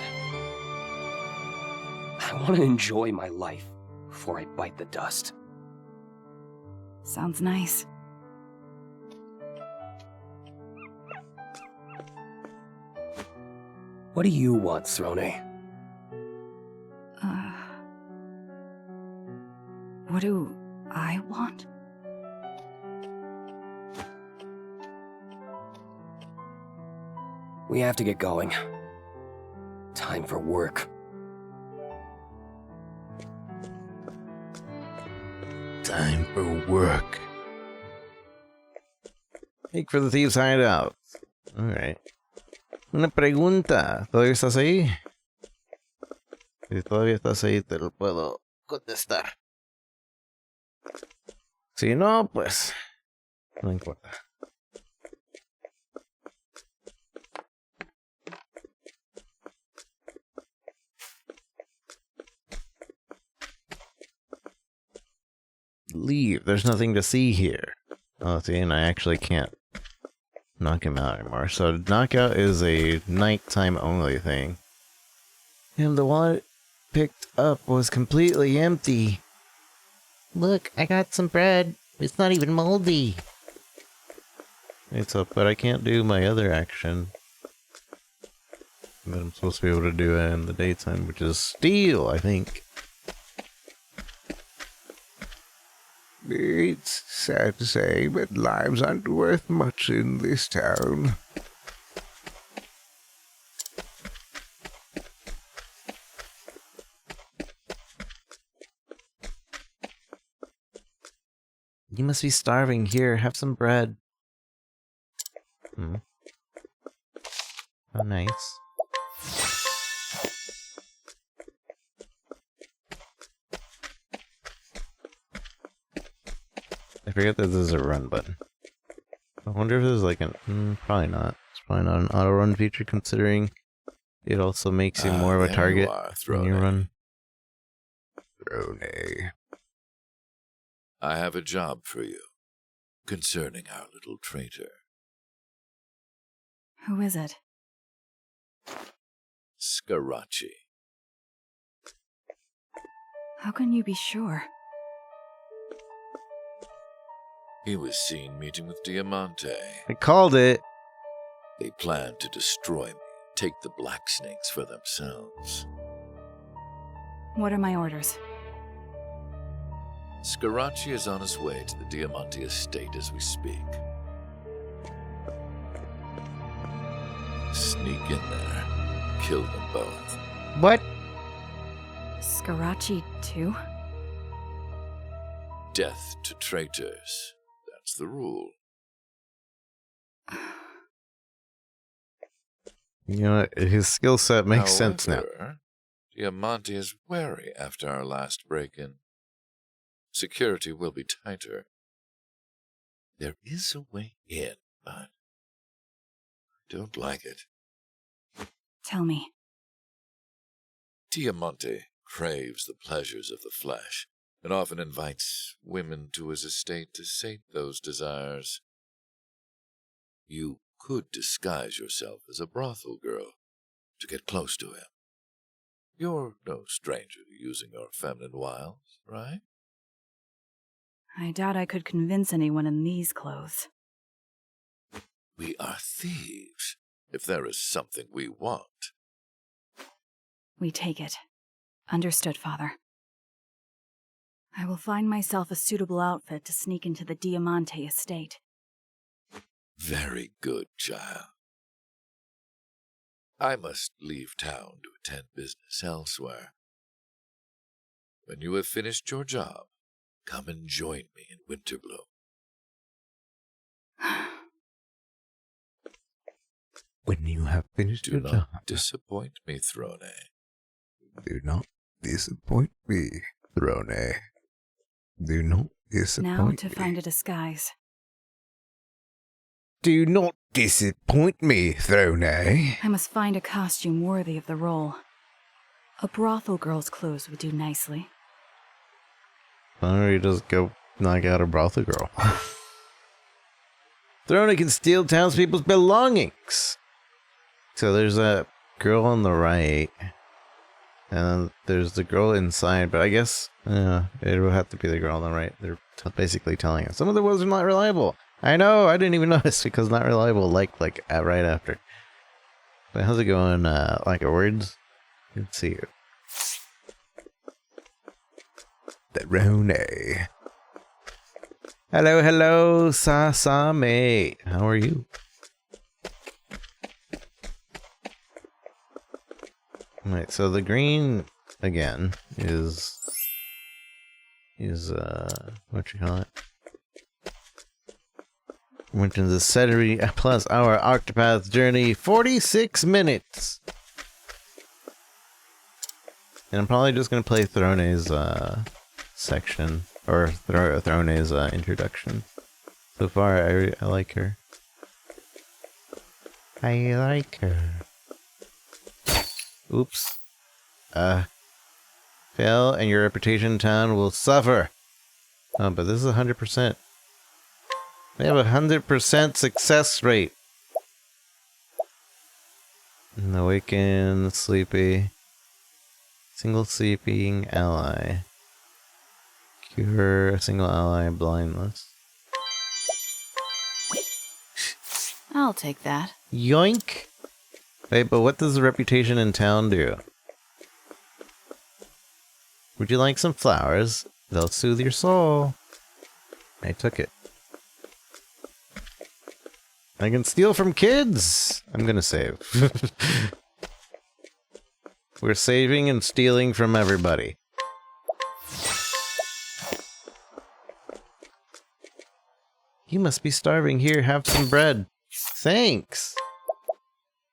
I want to enjoy my life before I bite the dust. Sounds nice. What do you want, Throne? What do I want? We have to get going. Time for work. Time for work. Make for the thieves' hideout. Alright. Una pregunta. ¿Todavía estás ahí? Si todavía estás ahí, te lo puedo contestar. Si no, pues no importa. Leave. There's nothing to see here. Oh, see, and I actually can't knock him out anymore. So knockout is a nighttime only thing. And the wallet picked up was completely empty. Look, I got some bread. It's not even moldy. It's up, but I can't do my other action that I'm supposed to be able to do in the daytime, which is steal, I think. It's sad to say, but lives aren't worth much in this town. You must be starving. Here, have some bread. Oh, nice. I forget that there's a run button. I wonder if there's like an... probably not. It's probably not an auto run feature, considering it also makes you more of a target when you run. Throne. I have a job for you concerning our little traitor. Who is it? Scarachi. How can you be sure? He was seen meeting with Diamante. I called it. They planned to destroy me, take the Black Snakes for themselves. What are my orders? Scarachi is on his way to the Diamante estate as we speak. Sneak in there, kill them both. What? Scarachi too? Death to traitors. That's the rule. You know, his skill set makes sense now. However, Diamante is wary after our last break-in. Security will be tighter. There is a way in, but I don't like it. Tell me. Diamante craves the pleasures of the flesh and often invites women to his estate to sate those desires. You could disguise yourself as a brothel girl to get close to him. You're no stranger to using your feminine wiles, right? I doubt I could convince anyone in these clothes. We are thieves, if there is something we want. We take it. Understood, Father. I will find myself a suitable outfit to sneak into the Diamante estate. Very good, child. I must leave town to attend business elsewhere. When you have finished your job, come and join me in Winterbloom. When you have finished Do your not job, disappoint me, Throne. do not disappoint me, Throne. Do not disappoint Now me. to find a disguise. Do not disappoint me, Throne. I must find a costume worthy of the role. A brothel girl's clothes would do nicely. Why don't you just go knock out a brothel girl? Throne can steal townspeople's belongings. So there's that girl on the right. And there's the girl inside, but I guess it would have to be the girl on the right. They're basically telling us some of the ones are not reliable. I know, I didn't even notice because not reliable right after. But how's it going, like words? Let's see here. Throne. Hello, Sasame. How are you? Right, so the green again is what you call it? Went into the 70+ hour Octopath journey, 46 minutes. And I'm probably just gonna play Throne's section or Throne's introduction. So far, I like her. I like her. Oops. Fail and your reputation in town will suffer. Oh, but this is 100%. We have a 100% success rate. And awaken, sleepy. Single sleeping ally. Cure a single ally blindness. I'll take that. Yoink! Wait, but what does the reputation in town do? Would you like some flowers? They'll soothe your soul. I took it. I can steal from kids! I'm gonna save. We're saving and stealing from everybody. You must be starving. Here, have some bread. Thanks!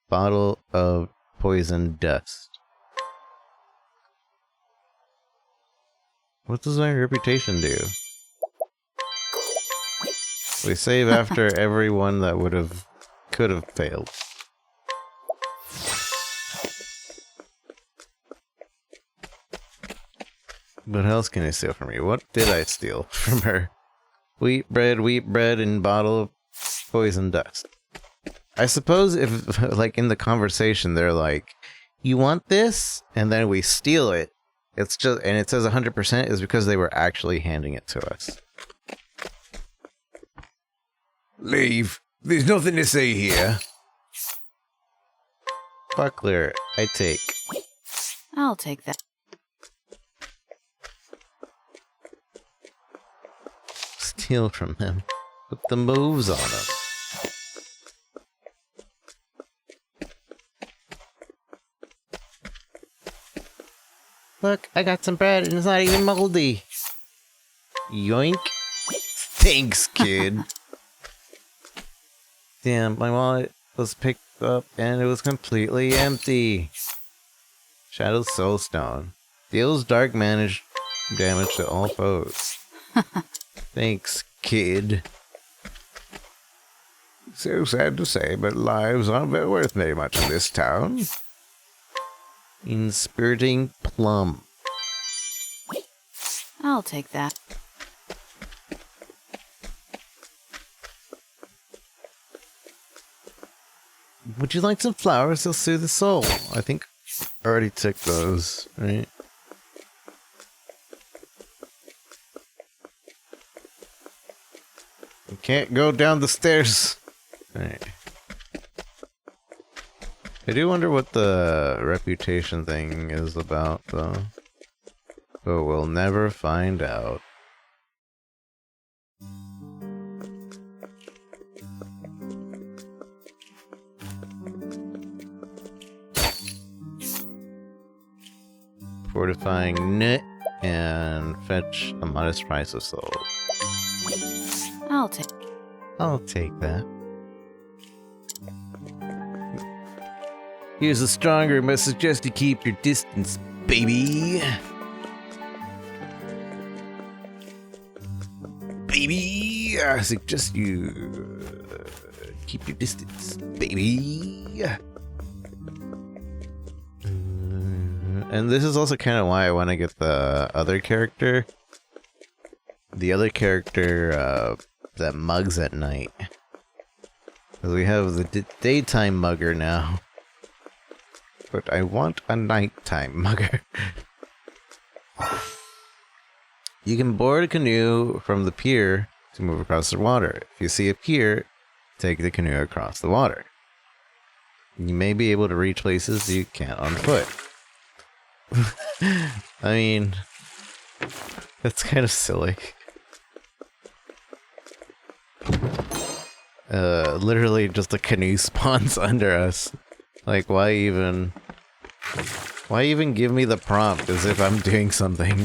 Bottle of poison dust. What does my reputation do? We save after everyone that could have failed. What else can I steal from you? What did I steal from her? Wheat bread, and bottle of poison dust. I suppose if, like, in the conversation, they're like, you want this? And then we steal it. It's just, and it says 100% is because they were actually handing it to us. Leave. There's nothing to see here. Buckler, I take. I'll take that. Steal from them. Put the moves on them. Look, I got some bread and it's not even moldy. Yoink. Thanks, kid. Damn, my wallet was picked up and it was completely empty. Shadow Soulstone. Deals dark damage to all foes. Thanks, kid. So sad to say, but lives aren't worth very much in this town. Inspiriting plum. I'll take that. Would you like some flowers? They'll soothe the soul. I think I already took those, right? You can't go down the stairs. Right. I do wonder what the reputation thing is about, though. But we'll never find out. Fortifying knit and fetch a modest price of soul. I'll take. I'll take that. Here's a stronger, but suggest you keep your distance, baby. Baby, I suggest you keep your distance, baby. And this is also kind of why I want to get the other character. The other character that mugs at night. Because we have the daytime mugger now. But I want a nighttime mugger. You can board a canoe from the pier to move across the water. If you see a pier, take the canoe across the water. You may be able to reach places you can't on foot. I mean, that's kind of silly. Literally just a canoe spawns under us. Like, why even give me the prompt as if I'm doing something?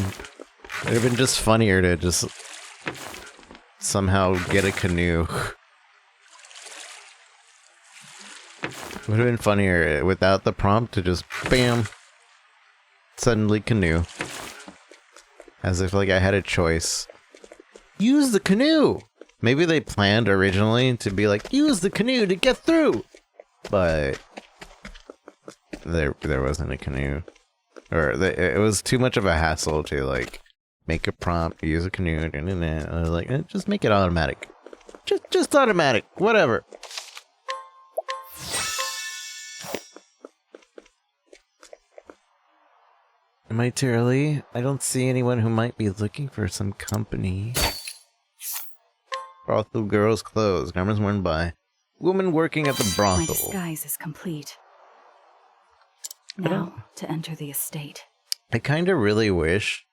It'd have been just funnier to just somehow get a canoe. Would have been funnier without the prompt to just bam, suddenly canoe. As if like I had a choice. Use the canoe! Maybe they planned originally to be like, use the canoe to get through! But there wasn't a canoe. Or it was too much of a hassle to like make a prompt, use a canoe, I was like, just make it automatic. Just automatic, whatever. Am I too early? I don't see anyone who might be looking for some company. Brothel girls closed. Garments worn by woman working at the My brothel. disguise is complete. Now, to enter the estate. I kind of really wish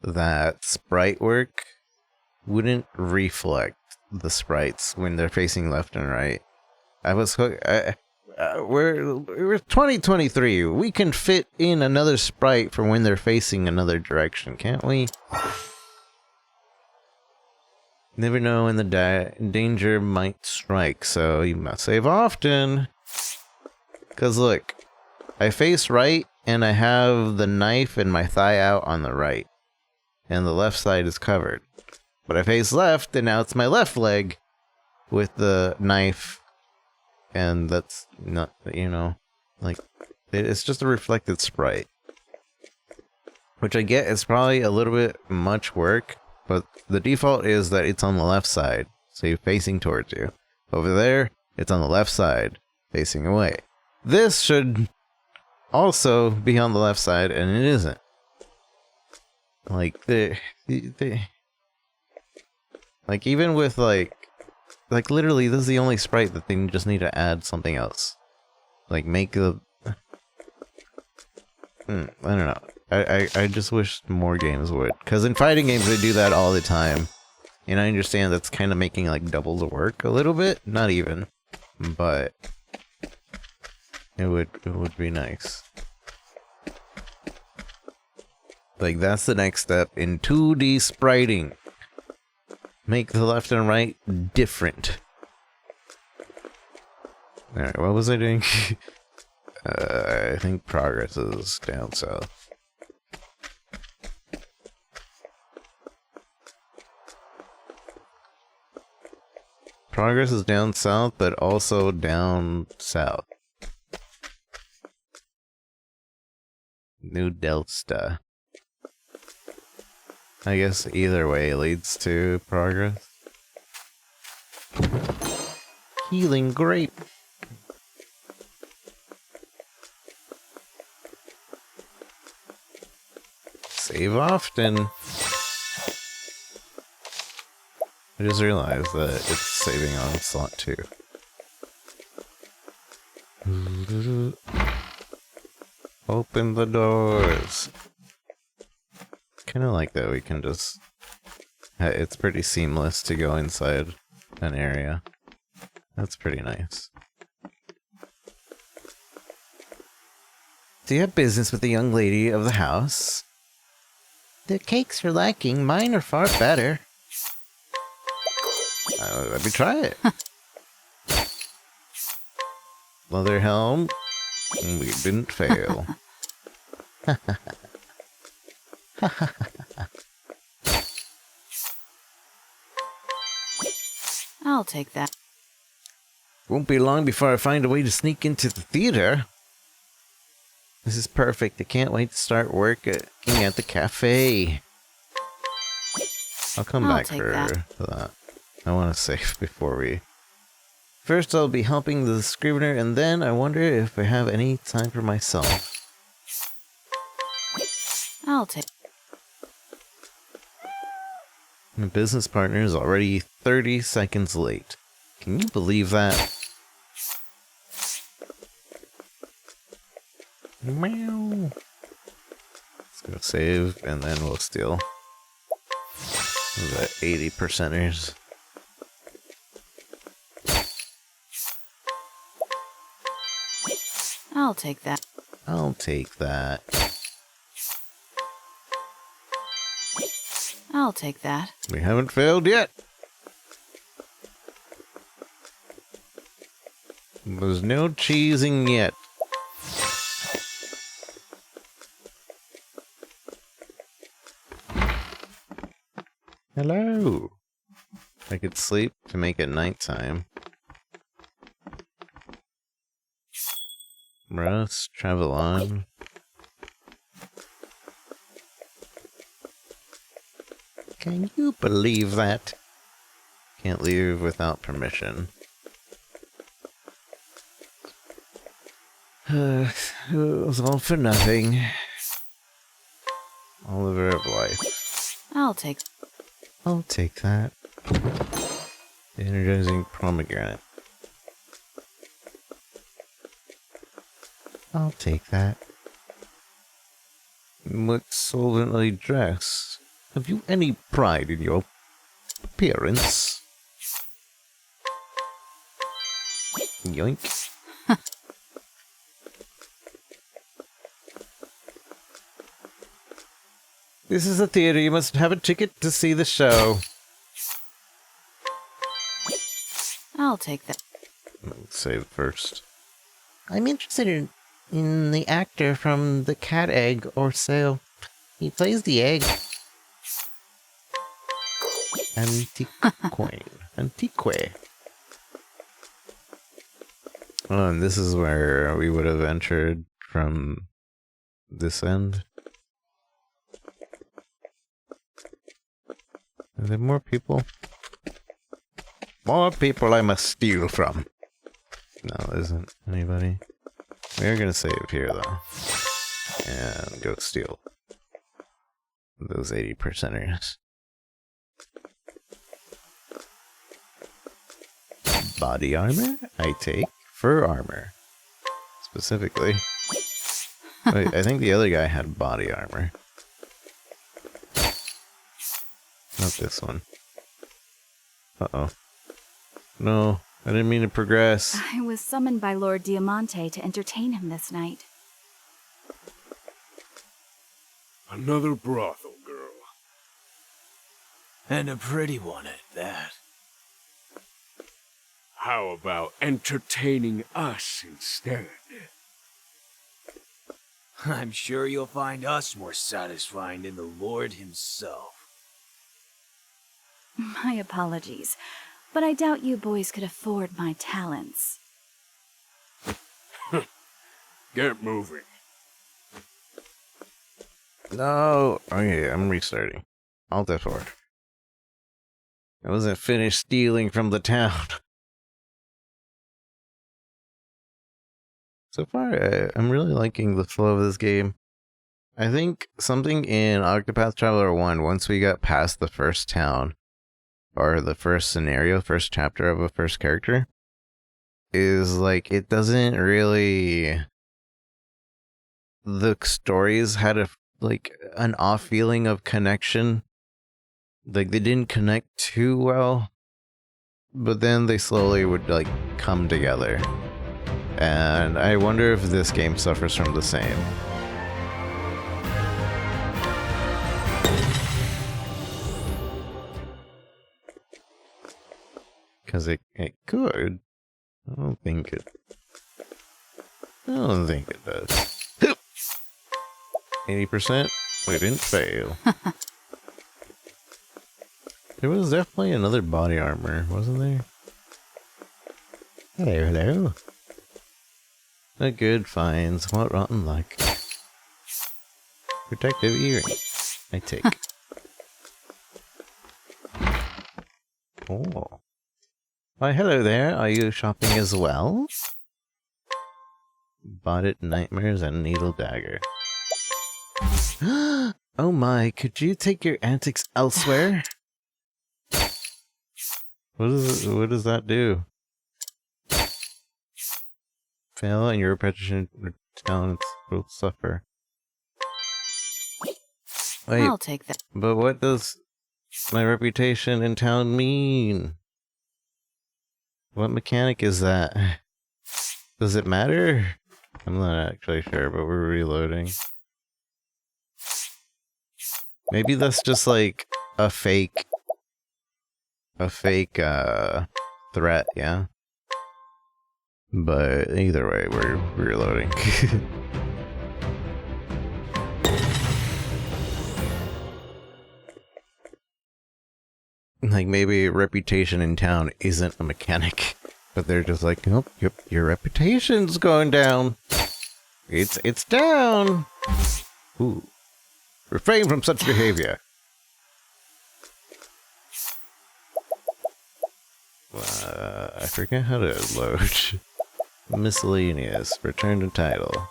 that sprite work wouldn't reflect the sprites when they're facing left and right. We're 2023. We can fit in another sprite for when they're facing another direction, can't we? Never know when the danger might strike, so you must save often. Cause look, I face right and I have the knife and my thigh out on the right, and the left side is covered. But I face left and now it's my left leg with the knife. And that's not, you know, like, it's just a reflected sprite. Which I get is probably a little bit much work, but the default is that it's on the left side, so you're facing towards you. Over there, it's on the left side, facing away. This should also be on the left side, and it isn't. Like, like, even with, like, literally, this is the only sprite that they just need to add something else. Like, make the... I don't know. I just wish more games would. Because in fighting games, they do that all the time. And I understand that's kind of making, like, double the work a little bit. Not even. But... It would be nice. Like, that's the next step in 2D spriting. Make the left and right different. Alright, what was I doing? I think progress is down south. Progress is down south, but also down south. New Delta. I guess either way leads to progress. Healing grape. Save often. I just realized that it's saving on slot 2. Open the doors. Kind of like that we can just... It's pretty seamless to go inside an area. That's pretty nice. Do you have business with the young lady of the house? The cakes are lacking. Mine are far better. Let me try it. Leather helm. We didn't fail. I'll take that. Won't be long before I find a way to sneak into the theater. This is perfect. I can't wait to start working at the cafe. I'll come back for that. I want to save before we... First I'll be helping the scrivener, and then I wonder if I have any time for myself. I'll take... My business partner is already 30 seconds late. Can you believe that? Meow. Let's go save, and then we'll steal. The 80%ers. I'll take that. I'll take that. I'll take that. We haven't failed yet. There's no cheesing yet. Hello. I could sleep to make it nighttime. Rest, travel on. Can you believe that? Can't leave without permission. It was all for nothing. Oliver of Life. I'll take. I'll take that. The energizing pomegranate. I'll take that. What solvently dressed? Have you any pride in your appearance? Yoink. This is a theater. You must have a ticket to see the show. I'll take that. Save first. I'm interested in the actor from The Cat Egg or so. He plays the egg. Antique coin. Antique. Oh, and this is where we would have entered from this end. Are there more people? More people I must steal from. No, there isn't anybody. We are gonna save here though. And go steal those 80%ers. Body armor? I take fur armor. Specifically. Wait, I think the other guy had body armor. Not this one. Uh-oh. No, I didn't mean to progress. I was summoned by Lord Diamante to entertain him this night. Another brothel girl. And a pretty one at that. How about entertaining us instead? I'm sure you'll find us more satisfying than the Lord himself. My apologies, but I doubt you boys could afford my talents. Get moving. No! Okay, I'm restarting. Alt F4. I wasn't finished stealing from the town. So far, I'm really liking the flow of this game. I think something in Octopath Traveler 1, once we got past the first town, or the first scenario, first chapter of a first character, is like, it doesn't really... The stories had an off feeling of connection. Like, they didn't connect too well, but then they slowly would, like, come together. And I wonder if this game suffers from the same. Because it could. I don't think it does. 80%? We didn't fail. There was definitely another body armor, wasn't there? Hello. A good finds. What rotten luck. Protective earring. I take. Oh. Why, hello there. Are you shopping as well? Bought it nightmares and needle dagger. Oh my, could you take your antics elsewhere? What does that do? Fail and your repetition talents will suffer. Wait, I'll take that. but what does my reputation in town mean? What mechanic is that? Does it matter? I'm not actually sure, but we're reloading. Maybe that's just like a fake threat, yeah? But either way, we're reloading. Like, maybe reputation in town isn't a mechanic, but they're just like, nope, your reputation's going down. It's down. Ooh. Refrain from such behavior. I forget how to load. Miscellaneous. Return to title.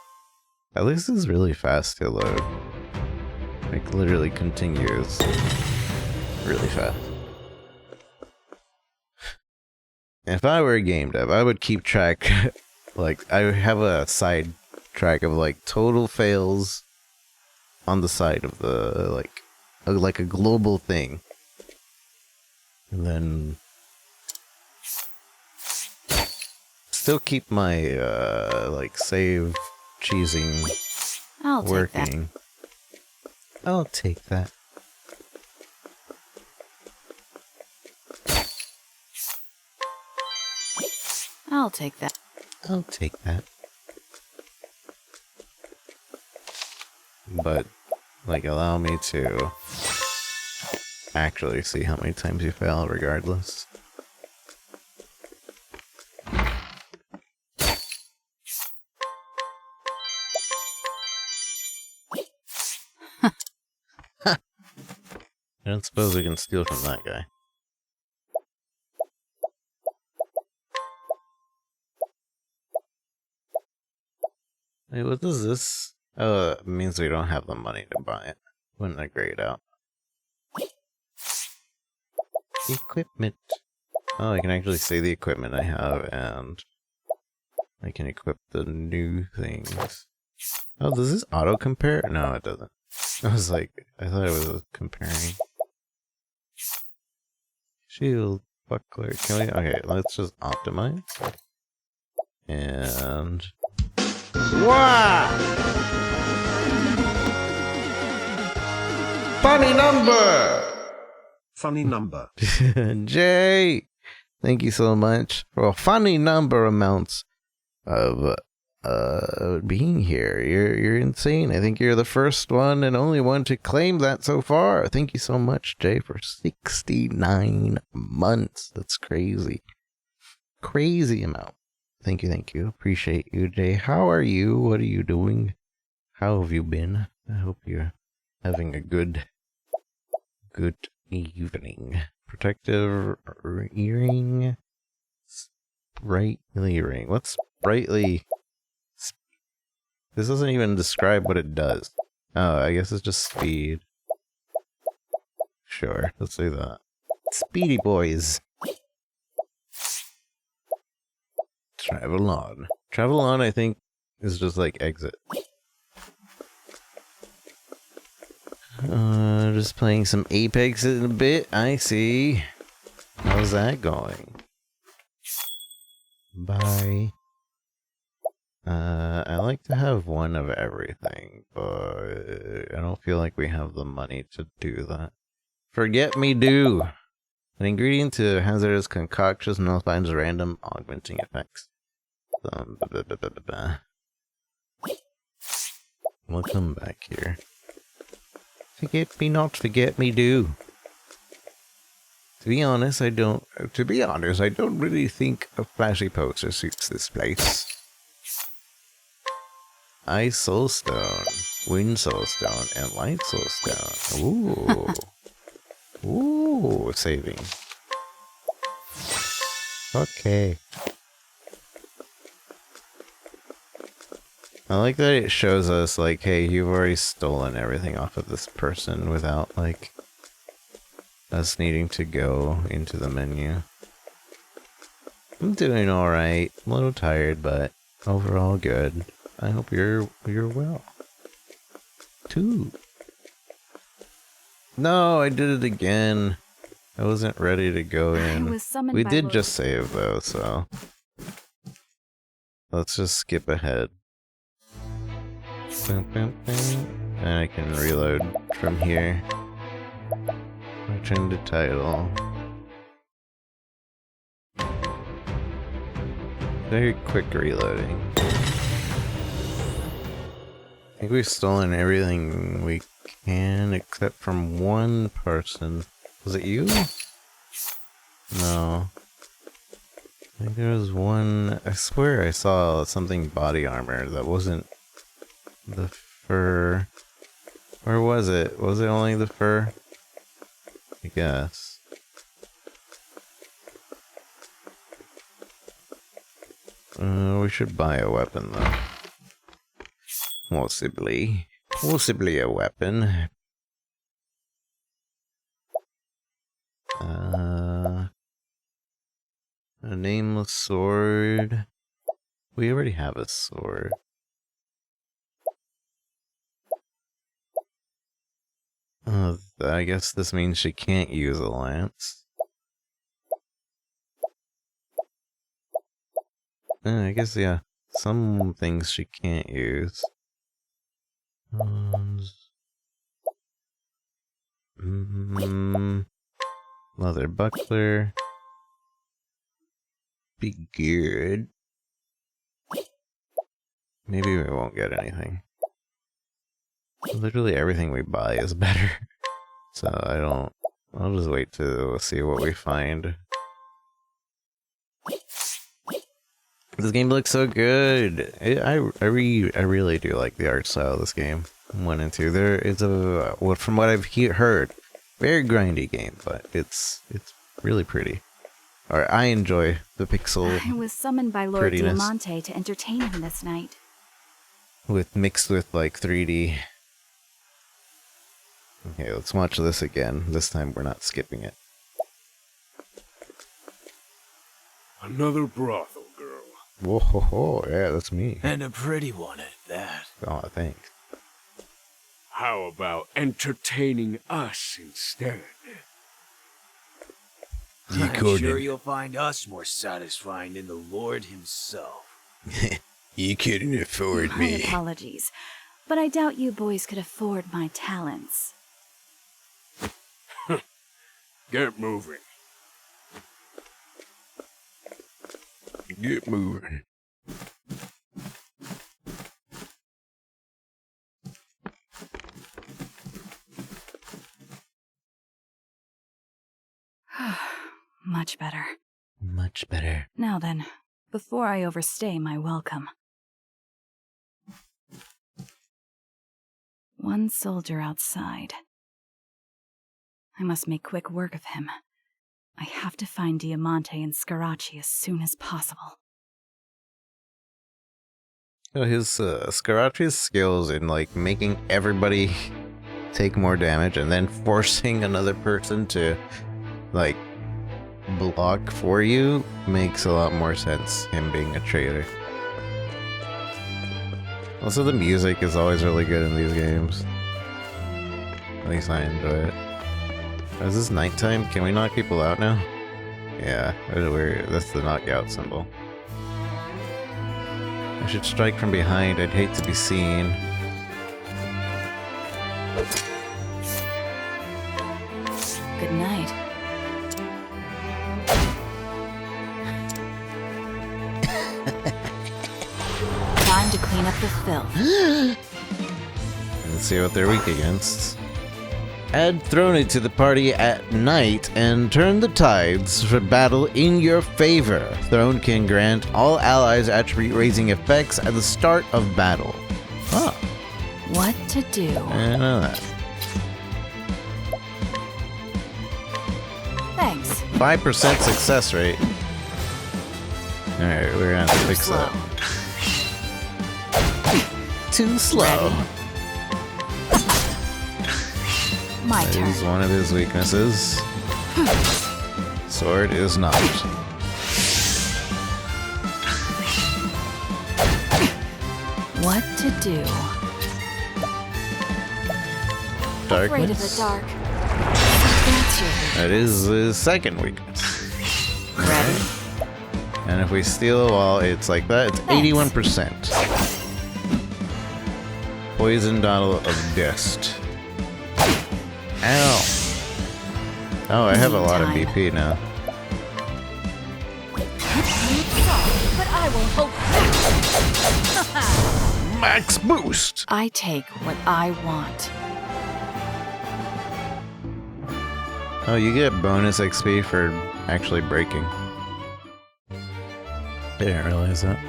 At least it's really fast to load. Like, literally continues really fast. If I were a game dev, I would keep track, like, I would have a side track of, like, total fails on the side of the, like a global thing. And then still keep my, like, save cheesing I'll take working. I'll take that. I'll take that. I'll take that. But, like, allow me to actually see how many times you fail regardless. I don't suppose we can steal from that guy. Wait, what is this? Oh, it means we don't have the money to buy it. Wouldn't that grayed out? Equipment. Oh, I can actually see the equipment I have, and I can equip the new things. Oh, does this auto compare? No, it doesn't. I was like, I thought it was comparing. Shield, buckler, can we? Okay, let's just optimize. And... Wow! Funny number! Funny number. Jay! Thank you so much for a funny number amounts of being here. You're insane. I think you're the first one and only one to claim that so far. Thank you so much, Jay, for 69 months. That's crazy. Crazy amount. Thank you. Appreciate you, Jay. How are you? What are you doing? How have you been? I hope you're having a good evening. Protective earring? Sprightly earring. What's sprightly? This doesn't even describe what it does. Oh, I guess it's just speed. Sure, let's do that. Speedy boys. Travel on. Travel on, I think, is just like exit. Just playing some Apex in a bit. I see. How's that going? Bye. I like to have one of everything, but I don't feel like we have the money to do that. Forget me do. An ingredient to hazardous concoctions and finds random augmenting effects. We'll come back here. Forget me not, forget me do. To be honest, I don't really think a flashy poster suits this place. Ice soulstone, wind soulstone, and light soulstone. Ooh. Ooh, saving. Okay. I like that it shows us, like, hey, you've already stolen everything off of this person without, like, us needing to go into the menu. I'm doing alright. A little tired, but overall good. I hope you're well. Too. No, I did it again. I wasn't ready to go in. We did just save though, so let's just skip ahead. And I can reload from here. Return to title. Very quick reloading. I think we've stolen everything we can except from one person. Was it you? No. I think there was one. I swear I saw something body armor that wasn't the fur. Or was it? Was it only the fur? I guess. We should buy a weapon though. Possibly a weapon. A nameless sword. We already have a sword. I guess this means she can't use a lance. I guess, yeah. Some things she can't use. Leather buckler. Be good. Maybe we won't get anything. Literally everything we buy is better. So I'll just wait to see what we find. This game looks so good. I really do like the art style of this game. 1 and 2. There is from what I've heard, very grindy game, but it's really pretty. Or I enjoy the pixel. I was summoned by Lord prettiness. Diamante to entertain him this night. Mixed with like 3D. Okay, let's watch this again. This time we're not skipping it. Another brothel girl. Whoa, ho, ho, yeah, that's me. And a pretty one at that. Oh, thanks. How about entertaining us instead? I'm sure you'll find us more satisfying than the Lord himself. You couldn't afford My me. apologies, but I doubt you boys could afford my talents. Get moving. Get moving. Much better. Much better. Now then, before I overstay my welcome. One soldier outside. I must make quick work of him. I have to find Diamante and Scarachi as soon as possible. His Scarachi's skills in like making everybody take more damage and then forcing another person to like block for you makes a lot more sense, him being a traitor. Also, the music is always really good in these games. At least I enjoy it. Is this nighttime? Can we knock people out now? Yeah, that's the knockout symbol. I should strike from behind. I'd hate to be seen. Good night. Time to clean up the filth. Let's see what they're weak against. Add Throne to the party at night and turn the tides for battle in your favor. Throne can grant all allies attribute-raising effects at the start of battle. Oh. What to do? I know that. Thanks. 5% success rate. Alright, we're gonna have to fix that. Too slow. My That turn. is one of his weaknesses. Sword is not. What to do? Afraid of the Darkness. dark. That's your That is his second weakness. ready. And if we steal a wall, it's like that. It's 81%. Poison Dottle of Dust. Ow! Oh, I have a lot of BP now. But I will hope. Max boost! I take what I want. Oh, you get bonus XP for actually breaking. Didn't realize that.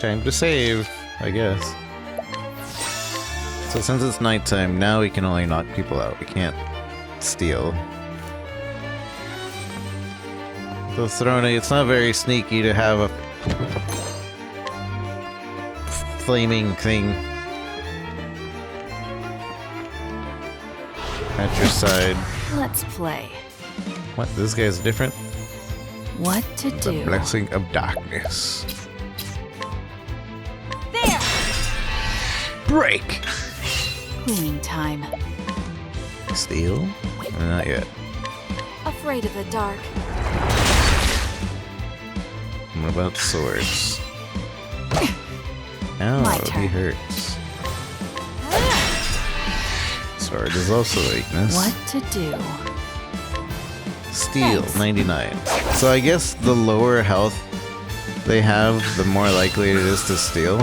Time to save, I guess. So since it's nighttime, now we can only knock people out. We can't steal. So Throne, it's not very sneaky to have a flaming thing. at your side. Let's play. What? This guy's different? What to The do? blessing of darkness. There! Break! Cleaning time. Steal? Not yet. Afraid of the dark. What about swords? My Ow, turn. he hurts. Sword is also a weakness. What to do? Steel, Thanks. 99. So I guess the lower health they have, the more likely it is to steal.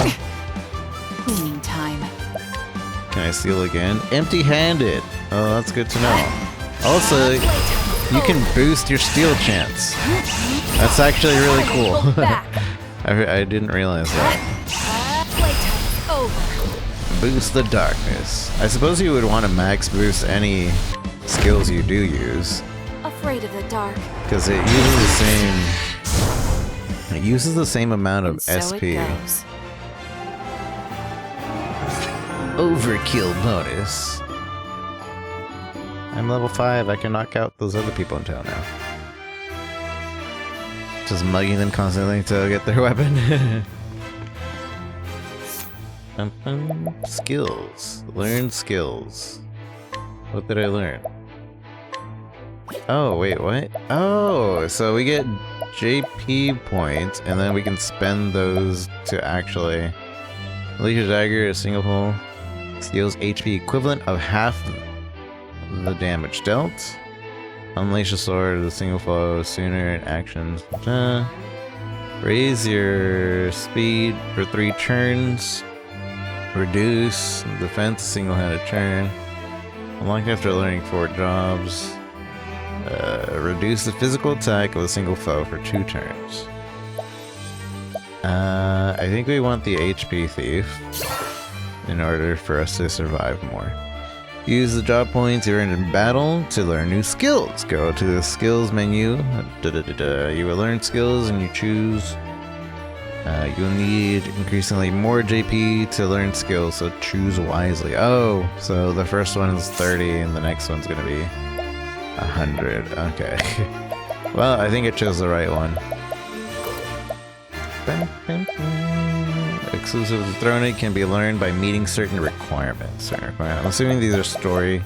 Cleaning time. Can I steal again? Empty-handed. Oh, that's good to know. Also, you can boost your steal chance. That's actually really cool. I didn't realize that. Playtime's over. Boost the darkness. I suppose you would want to max boost any skills you do use, Afraid of the dark. because it uses the same. It uses the same amount of And so SP. it goes. Overkill bonus. I'm level 5. I can knock out those other people in town now. Just mugging them constantly to get their weapon. Skills. Learn skills. What did I learn? Oh, wait, what? Oh, so we get JP points, and then we can spend those to actually... Unleash a dagger, a single pull. Steals HP equivalent of half the damage dealt. Unleash a sword with a single foe sooner in actions. Raise your speed for 3 turns. Reduce defense single-handed turn. Unlocked after learning 4 jobs. Reduce the physical attack of a single foe for 2 turns. I think we want the HP thief in order for us to survive more. Use the job points you earned in battle to learn new skills. Go to the skills menu. You will learn skills and you choose. You'll need increasingly more JP to learn skills, so choose wisely. Oh, so the first one is 30 and the next one's gonna be 100. Okay. Well, I think I chose the right one. Exclusive to the Throne Egg can be learned by meeting certain requirements. I'm assuming these are story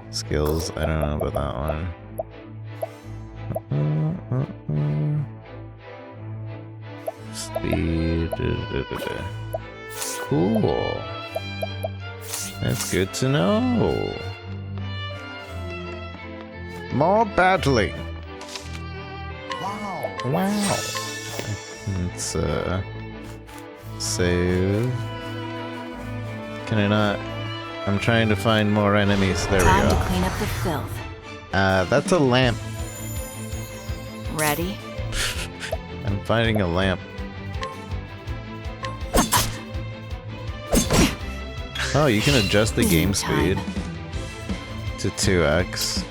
skills. I don't know about that one. Speed. Cool. That's good to know. More battling. Wow. Let's save. Can I not? I'm trying to find more enemies. There we Time go. to clean up the filth. That's a lamp. Ready? I'm finding a lamp. Oh, you can adjust the game speed to 2x.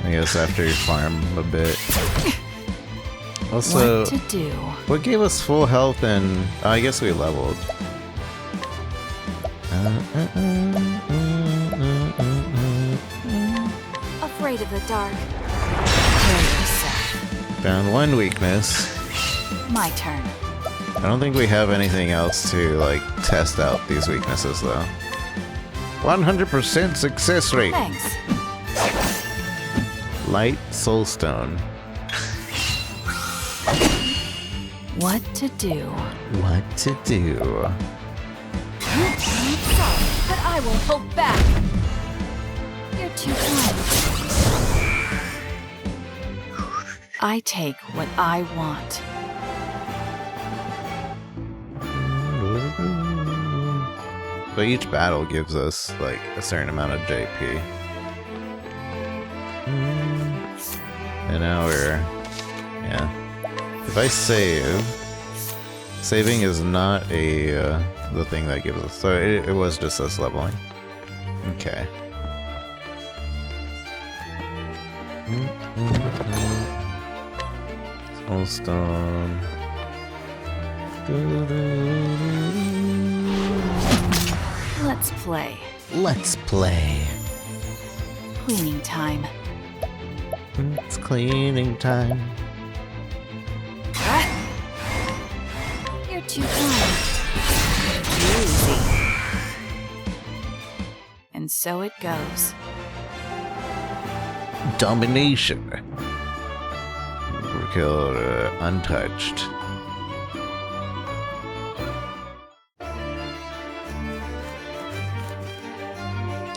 I guess after you farm a bit. Also, What to do? what gave us full health and... Oh, I guess we leveled. Afraid of the dark. Prepare yourself. Found one weakness. My turn. I don't think we have anything else to, like, test out these weaknesses, though. 100% success rate. Thanks. Light Soulstone. What to do? What to do? Sorry, but I won't hold back. You're too kind. I take what I want. So each battle gives us, like, a certain amount of JP. And now we're... Yeah. If I save... Saving is not a, the thing that gives us... So it was just us leveling. Okay. Soulstone... Let's play. Let's play. Cleaning time. It's cleaning time. You're too kind. Too easy. And so it goes. Domination. We're killed untouched.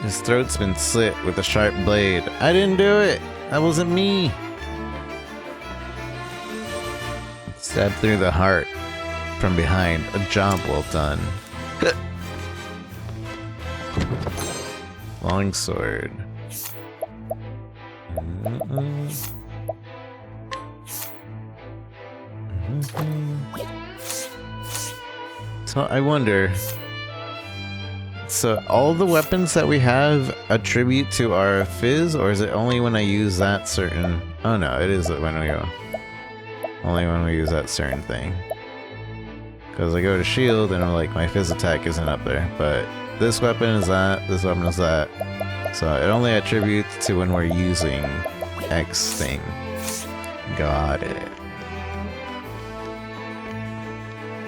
His throat's been slit with a sharp blade. I didn't do it! That wasn't me! Stabbed through the heart from behind. A job well done. Longsword. So I wonder. So all the weapons that we have attribute to our fizz, or is it only when I use that certain? Oh no, it is when we go. Only when we use that certain thing. Because I go to shield and I'm like, my fizz attack isn't up there, but this weapon is that, this weapon is that. So it only attributes to when we're using X thing. Got it.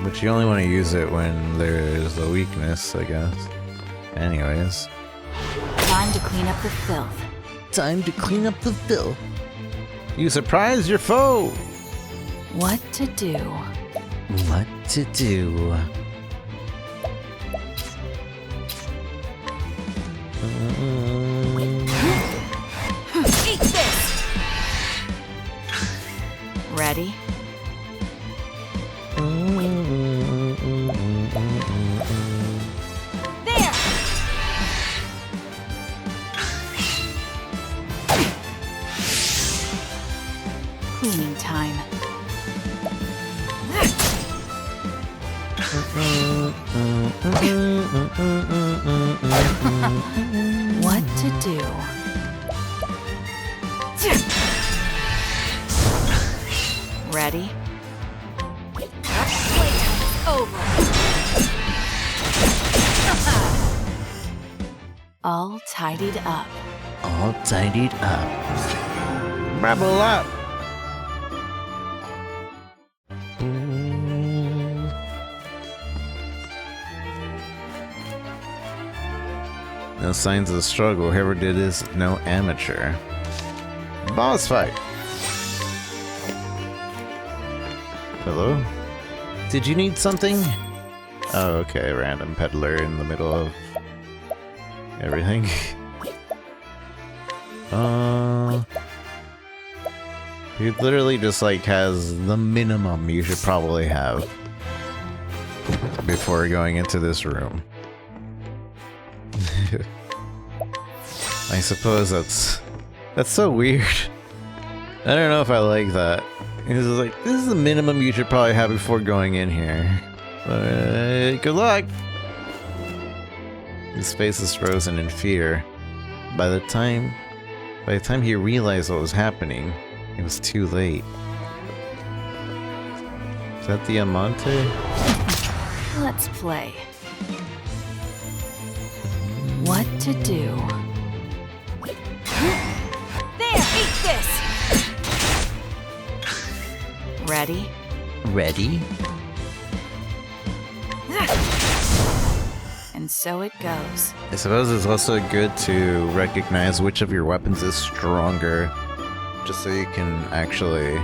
But you only want to use it when there's a weakness, I guess. Anyways. Time to clean up the filth. Time to clean up the filth. You surprised your foe! What to do? What to do? Eat this! Ready? There! Cleaning time. What to do? Ready? Playtime's over. All tidied up. All tidied up. Babble up! No signs of struggle. Whoever did this, no amateur. Boss fight! Hello? Did you need something? Oh, okay, random peddler in the middle of everything. He literally just like has the minimum you should probably have before going into this room. I suppose that's so weird. I don't know if I like that. It's like, this is the minimum you should probably have before going in here. Good luck! His face is frozen in fear. By the time he realized what was happening, it was too late. Is that the Amante? Let's play. What to do? There! Eat this! Ready? Ready? And so it goes. I suppose it's also good to recognize which of your weapons is stronger, just so you can actually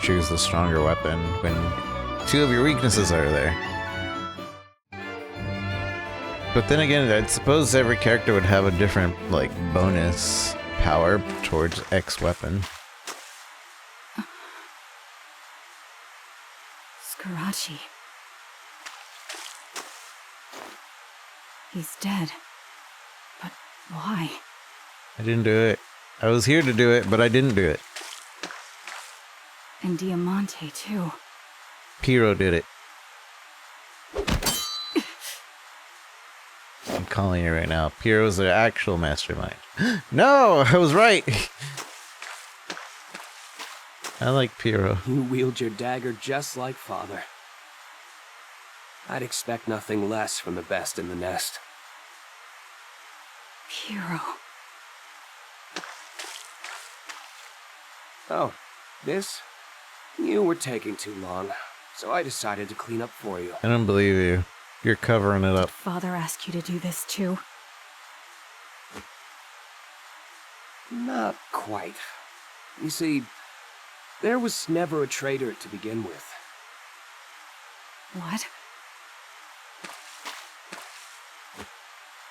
choose the stronger weapon when two of your weaknesses are there. But then again, I suppose every character would have a different, like, bonus power towards X weapon. Scarachi. He's dead. But why? I didn't do it. I was here to do it, but I didn't do it. And Diamante, too. Piro did it. I'm calling it right now. Piro's the actual mastermind. No! I was right! I like Piro. You wield your dagger just like father. I'd expect nothing less from the best in the nest. Hero. Oh, this? You were taking too long, so I decided to clean up for you. I don't believe you. You're covering it up. Father asked you to do this too? Not quite. You see, there was never a traitor to begin with. What?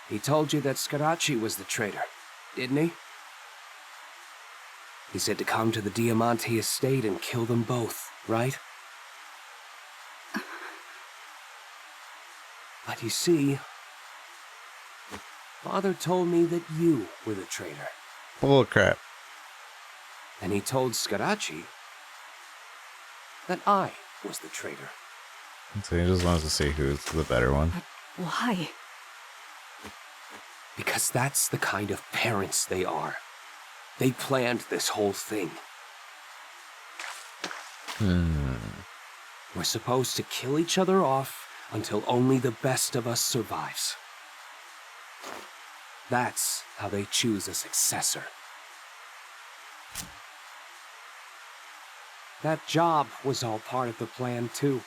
He told you that Scarachi was the traitor, didn't he? He said to come to the Diamante estate and kill them both, right? But you see, Father told me that you were the traitor. Bullcrap. And he told Scarachi that I was the traitor. So he just wants to see who's the better one. But why? Because that's the kind of parents they are. They planned this whole thing. We're supposed to kill each other off until only the best of us survives. That's how they choose a successor. That job was all part of the plan, too.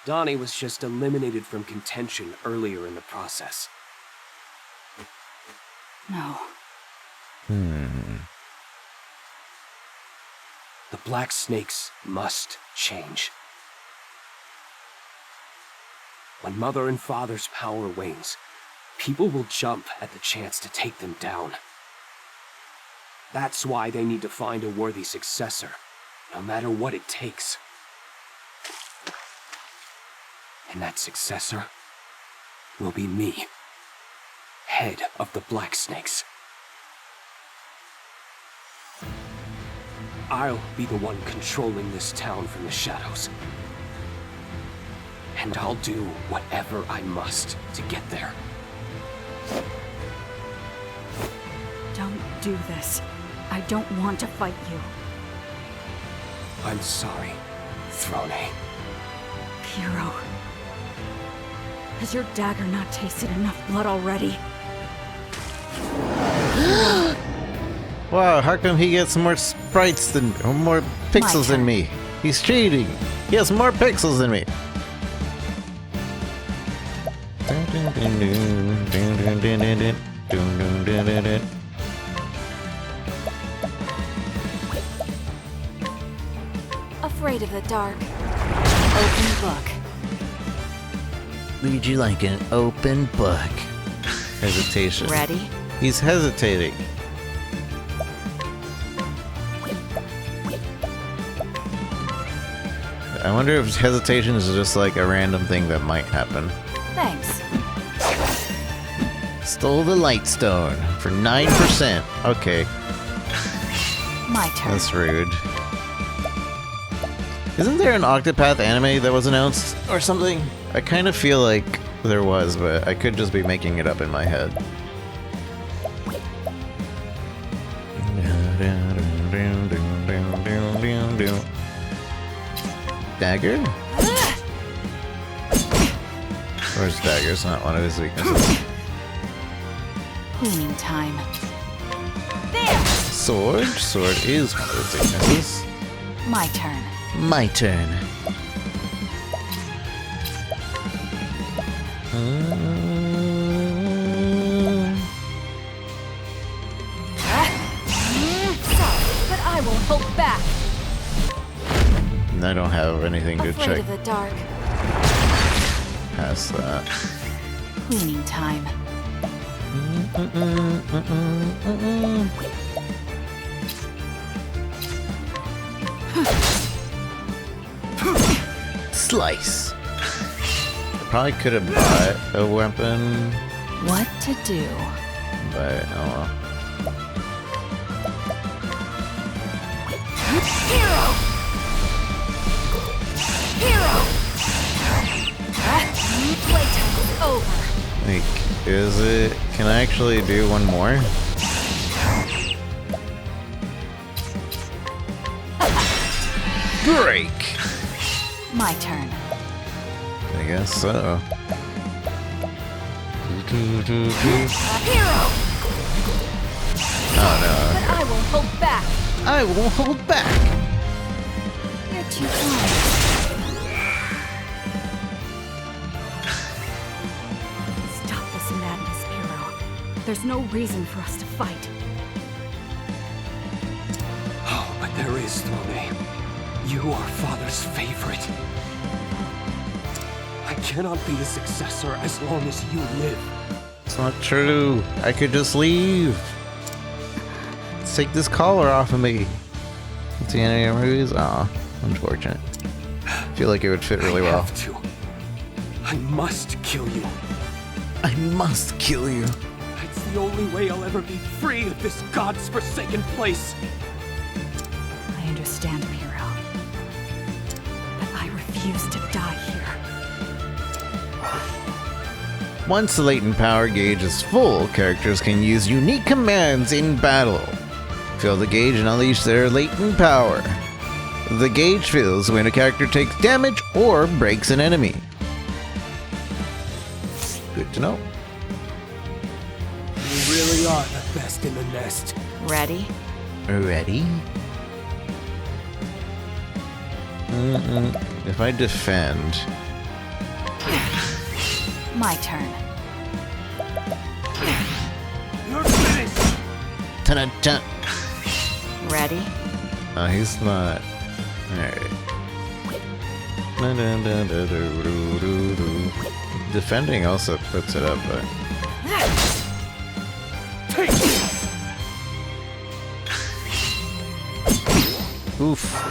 Donnie was just eliminated from contention earlier in the process. No. The Black Snakes must change. When Mother and Father's power wanes, people will jump at the chance to take them down. That's why they need to find a worthy successor, no matter what it takes. And that successor will be me, head of the Black Snakes. I'll be the one controlling this town from the shadows. And I'll do whatever I must to get there. Don't do this. I don't want to fight you. I'm sorry, Throne. Hero. Has your dagger not tasted enough blood already? Wow, how come he gets more sprites than, or more pixels than me? He's cheating. He has more pixels than me. Afraid of the dark. Open book. Read you like an open book. Hesitation. Ready? He's hesitating. I wonder if hesitation is just like a random thing that might happen. Thanks. Stole the Lightstone for 9%. Okay. My turn. That's rude. Isn't there an Octopath anime that was announced or something? I kind of feel like there was, but I could just be making it up in my head. Dagger? Or his dagger's not one of his weaknesses. Cleaning time. There! Sword? Sword is one of his weaknesses. My turn. My turn. But I won't hold back. I don't have anything to Afraid check of the dark. past that. Cleaning time. Slice. Probably could have bought a weapon, What to do? but oh well. Hero! Hero! Playtime is over. Like, is it? Can I actually do one more? Break. My turn. I guess so. hero! Oh no. But I won't hold back. I won't hold back. You're too kind. Stop this madness, Piro. There's no reason for us to fight. Oh, but there is, Throne. You are Father's favorite. I cannot be the successor as long as you live. It's not true. I could just leave. Let's take this collar off of me. It's the end of your movies? Aw, unfortunate. I feel like it would fit really well. I have to. I must kill you. I must kill you. It's the only way I'll ever be free of this God's forsaken place. I understand, Piro. But I refuse to die here. Once the latent power gauge is full, characters can use unique commands in battle. Fill the gauge and unleash their latent power. The gauge fills when a character takes damage or breaks an enemy. Good to know. You really are the best in the nest. Ready? Ready? If I defend... My turn. You're finished! Ta-da-ta. Ready? Oh, he's not... Alright. Defending also puts it up, but... Oof.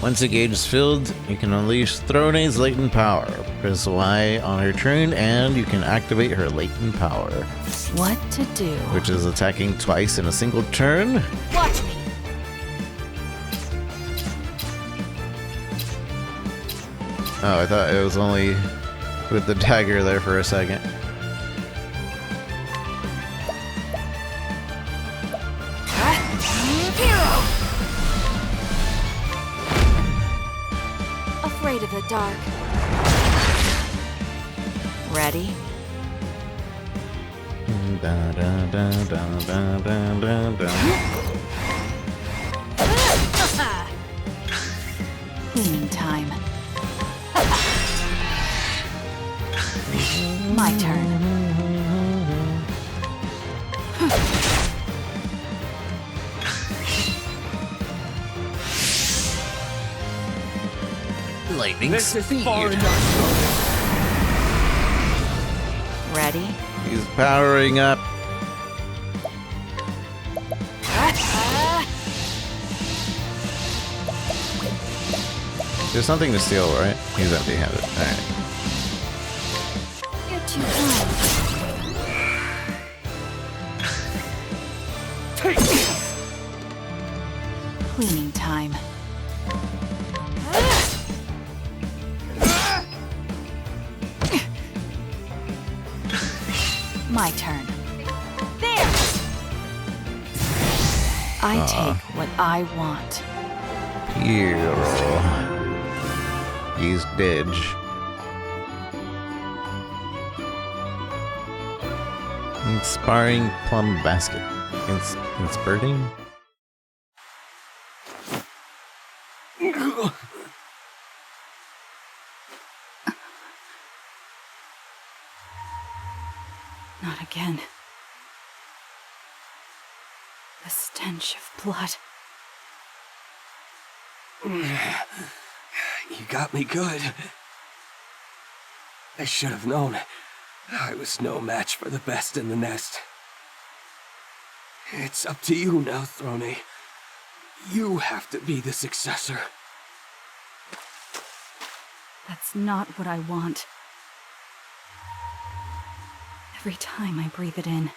Once the gauge is filled, you can unleash Throne's latent power. Press Y on her turn, and you can activate her latent power. What to do? Which is attacking twice in a single turn. Watch me! Oh, I thought it was only with the dagger there for a second. Hero! Afraid of the dark. Ready? Cleaning time. My turn. Lightning This is speed. far enough. Ready? He's powering up. There's something to steal, right? He's empty-handed. Alright. You're too kind. Cleaning time. My turn. There! I take what I want. Hero. He's dead. Inspiring plum basket. Inspirting? Not again. The stench of blood. You got me good. I should have known. I was no match for the best in the nest. It's up to you now, Throne. You have to be the successor. That's not what I want. Every time I breathe it in,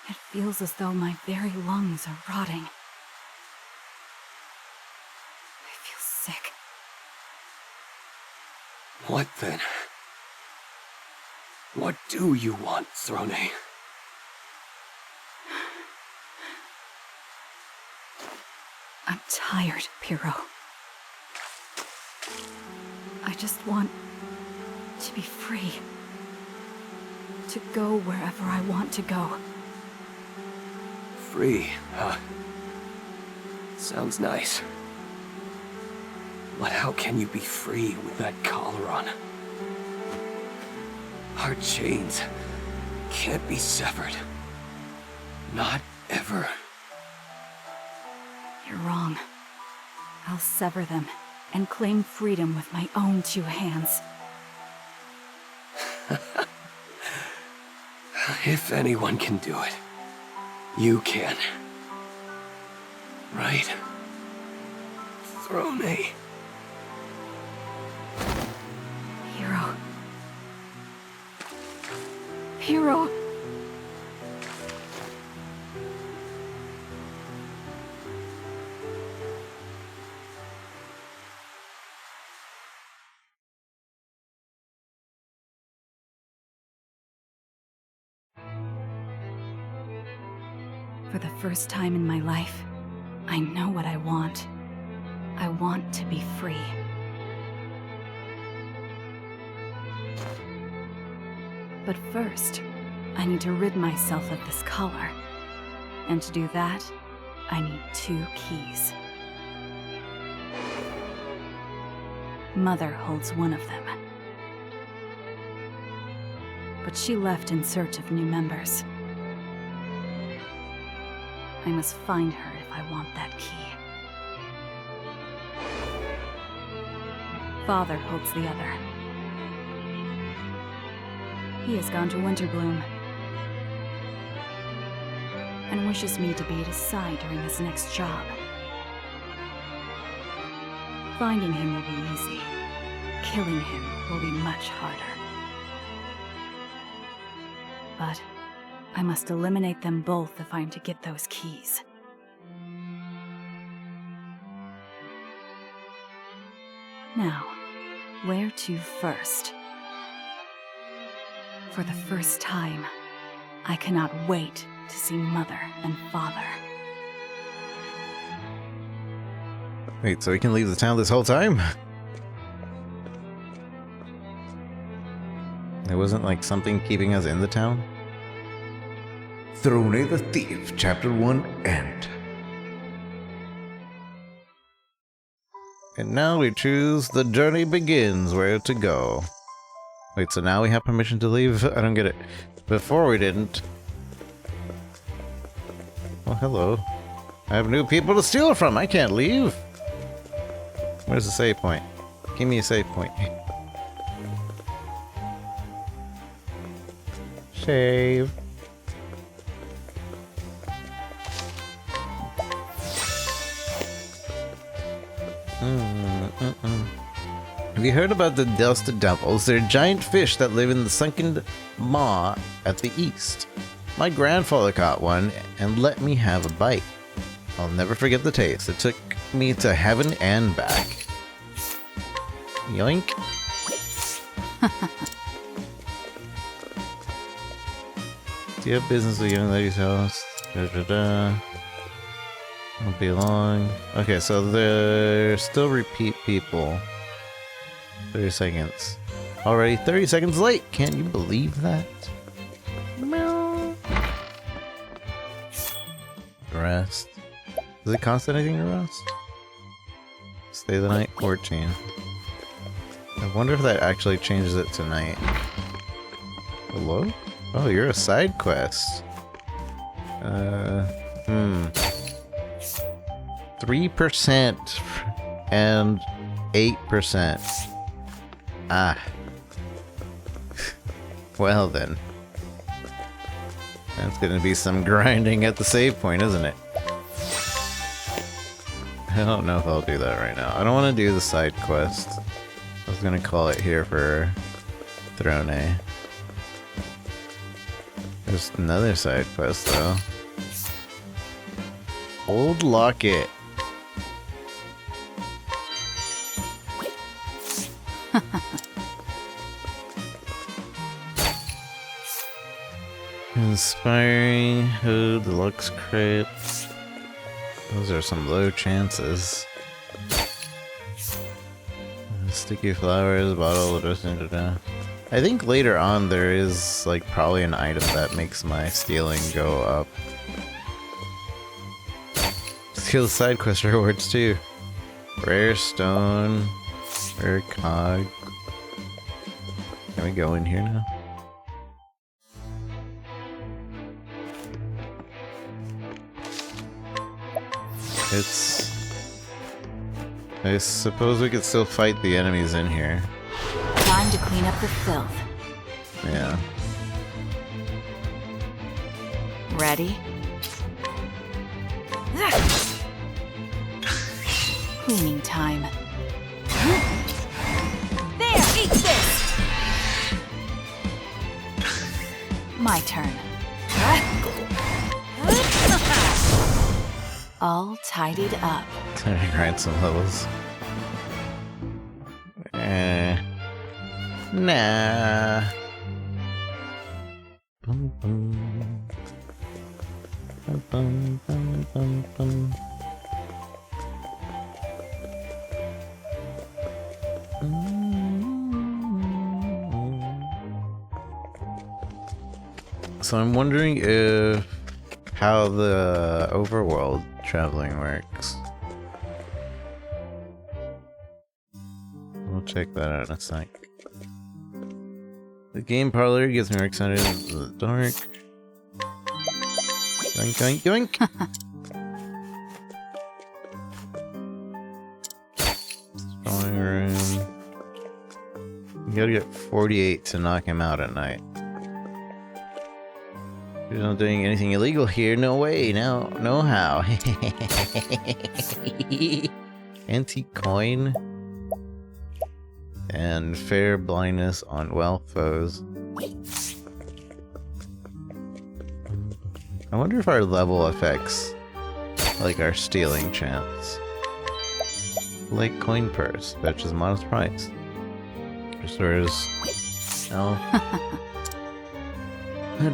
it feels as though my very lungs are rotting. I feel sick. What then? What do you want, Throne? I'm tired, Piro. I just want To be free. To go wherever I want to go. Free, huh? Sounds nice. But how can you be free with that collar on? Our chains can't be severed. Not ever. You're wrong. I'll sever them and claim freedom with my own 2 hands. If anyone can do it, you can. Right? Throne. Hero. Hero. For the first time in my life, I know what I want. I want to be free. But first, I need to rid myself of this collar. And to do that, I need 2 keys. Mother holds one of them. But she left in search of new members. I must find her if I want that key. Father holds the other. He has gone to Winterbloom and wishes me to be at his side during his next job. Finding him will be easy. Killing him will be much harder. But I must eliminate them both if I'm to get those keys. Now, where to first? For the first time, I cannot wait to see Mother and Father. Wait, so we can leave the town this whole time? There wasn't like something keeping us in the town? Throne the Thief, Chapter 1, End. And now we choose the journey begins, where to go. Wait, so now we have permission to leave? I don't get it. Before we didn't. Oh, hello. I have new people to steal from. I can't leave. Where's the save point? Give me a save point. Save. Have you heard about the Delta Devils? They're giant fish that live in the sunken maw at the east. My grandfather caught one and let me have a bite. I'll never forget the taste. It took me to heaven and back. Yoink. Do you have business with young lady's house? Won't be long. Okay, so they're still repeat people. 30 seconds. Already 30 seconds late! Can't you believe that? Meow. Rest. Does it cost anything to rest? Stay the night, 14. I wonder if that actually changes it to night. Hello? Oh, you're a side quest. 3% and 8%. Ah. Well then. That's gonna be some grinding at the save point, isn't it? I don't know if I'll do that right now. I don't want to do the side quest. I was gonna call it here for Throne. There's another side quest though. Old Locket. Inspiring, oh, deluxe crate. Those are some low chances. Sticky flowers, bottle, dressing, I think later on there is like probably an item that makes my stealing go up. Steal side quest rewards too. Rare stone, rare cog. Can we go in here now? I suppose we could still fight the enemies in here. Time to clean up the filth. Yeah. Ready? Cleaning time. There, eat this! My turn. All tidied up. Time to grind some levels. Nah. Bum, bum. Bum, bum, bum, bum, bum. So I'm wondering if how the overworld traveling works. We'll check that out in a sec. The game parlor gets me more excited in the dark. Yoink, yoink, yoink! Spawning room. You gotta get 48 to knock him out at night. You're not doing anything illegal here. No way. No how. Antique coin. And fair blindness on wealth foes. I wonder if our level affects like our stealing chance. Like coin purse, fetches modest price. Restores health.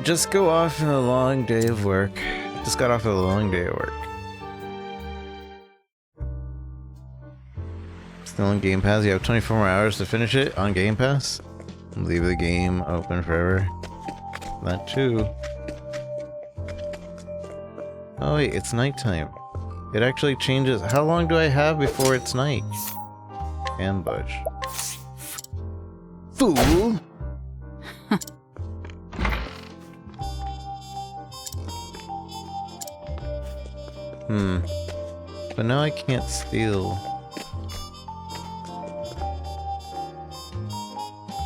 Just go off in a long day of work. Just got off a long day of work. Still on Game Pass? You have 24 more hours to finish it on Game Pass? Leave the game open forever. That too. Oh wait, it's nighttime. It actually changes. How long do I have before it's night? Ambush. Fool! But now I can't steal.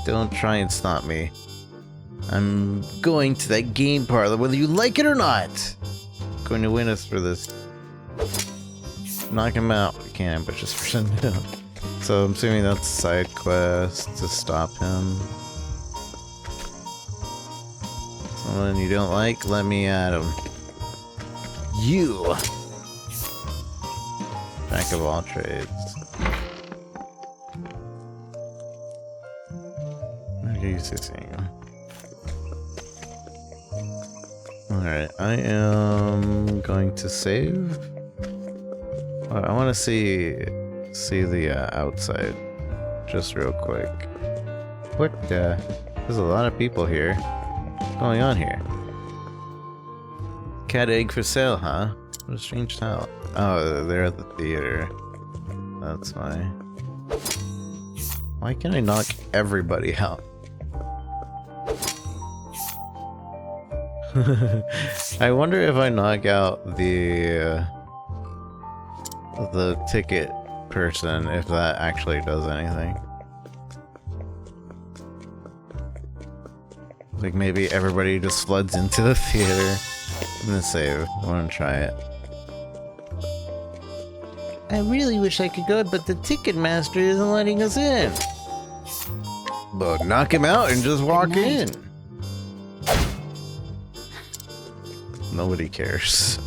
Don't try and stop me. I'm going to that game parlor whether you like it or not. I'm going to win us for this. Knock him out. We can't, but just for some down. So I'm assuming that's a side quest to stop him. Someone you don't like, let me at him. You! Jack of all trades. What are you seeing? Alright, I am going to save. I want to see the outside just real quick. What there's a lot of people here. What's going on here? Cat egg for sale, huh? What a strange tale. Oh, they're at the theater. That's why. Why can't I knock everybody out? I wonder if I knock out the ticket person, if that actually does anything. Like maybe everybody just floods into the theater. I'm gonna save. I wanna try it. I really wish I could go, but the ticket master isn't letting us in. But knock him out and just walk in. Nobody cares.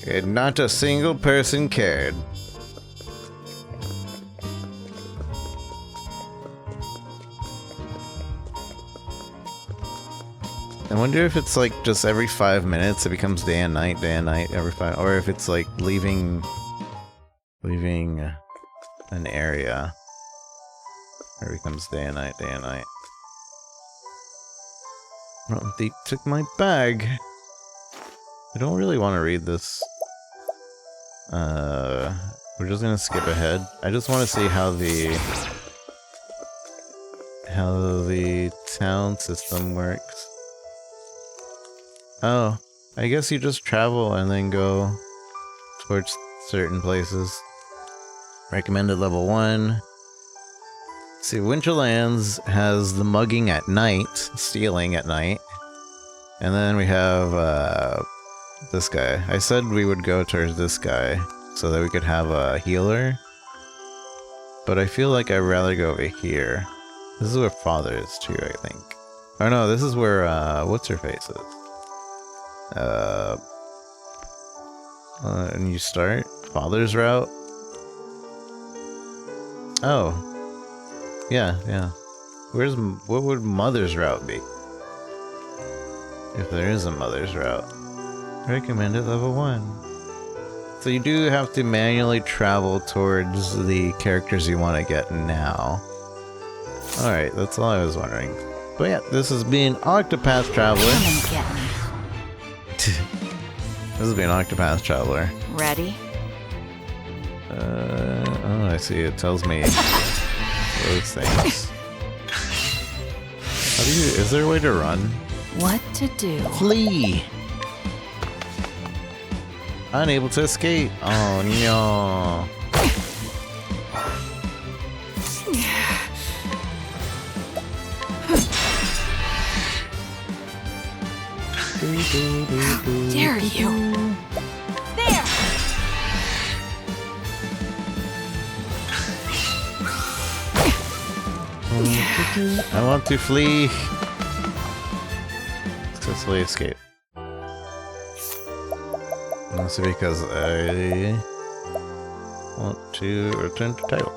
And not a single person cared. I wonder if it's like just every 5 minutes it becomes day and night every 5, or if it's like leaving an area where it becomes day and night. Well, they took my bag. I don't really want to read this. We're just gonna skip ahead. I just want to see how the town system works. Oh, I guess you just travel and then go towards certain places. Recommended level 1. See, Winterlands has the mugging at night, stealing at night. And then we have, this guy. I said we would go towards this guy so that we could have a healer. But I feel like I'd rather go over here. This is where Father is too, I think. Oh no, this is where, what's-her-face is. And you start? Father's route? Oh. Yeah, yeah. What would Mother's route be? If there is a Mother's route. Recommended level 1. So you do have to manually travel towards the characters you want to get now. Alright, that's all I was wondering. But yeah, this has been Octopath Traveler. Come and get me. This has been Octopath Traveler. Ready? Oh, I see. It tells me those things. How do you... Is there a way to run? What to do? Flee! Unable to escape. Oh no. How dare you? There! I want to flee. Successfully escape. That's because I want to return to title.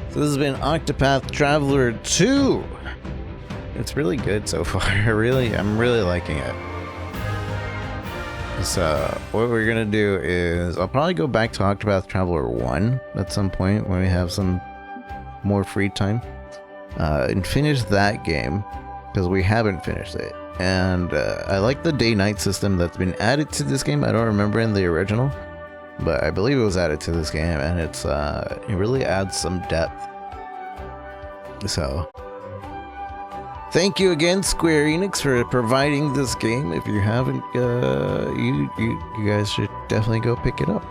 So this has been Octopath Traveler 2. It's really good so far. I'm really liking it. So what we're gonna do is I'll probably go back to Octopath Traveler 1 at some point when we have some more free time, and finish that game because we haven't finished it. And I like the day-night system that's been added to this game. I don't remember in the original, but I believe it was added to this game, and it really adds some depth. So thank you again, Square Enix, for providing this game. If you haven't, you guys should definitely go pick it up.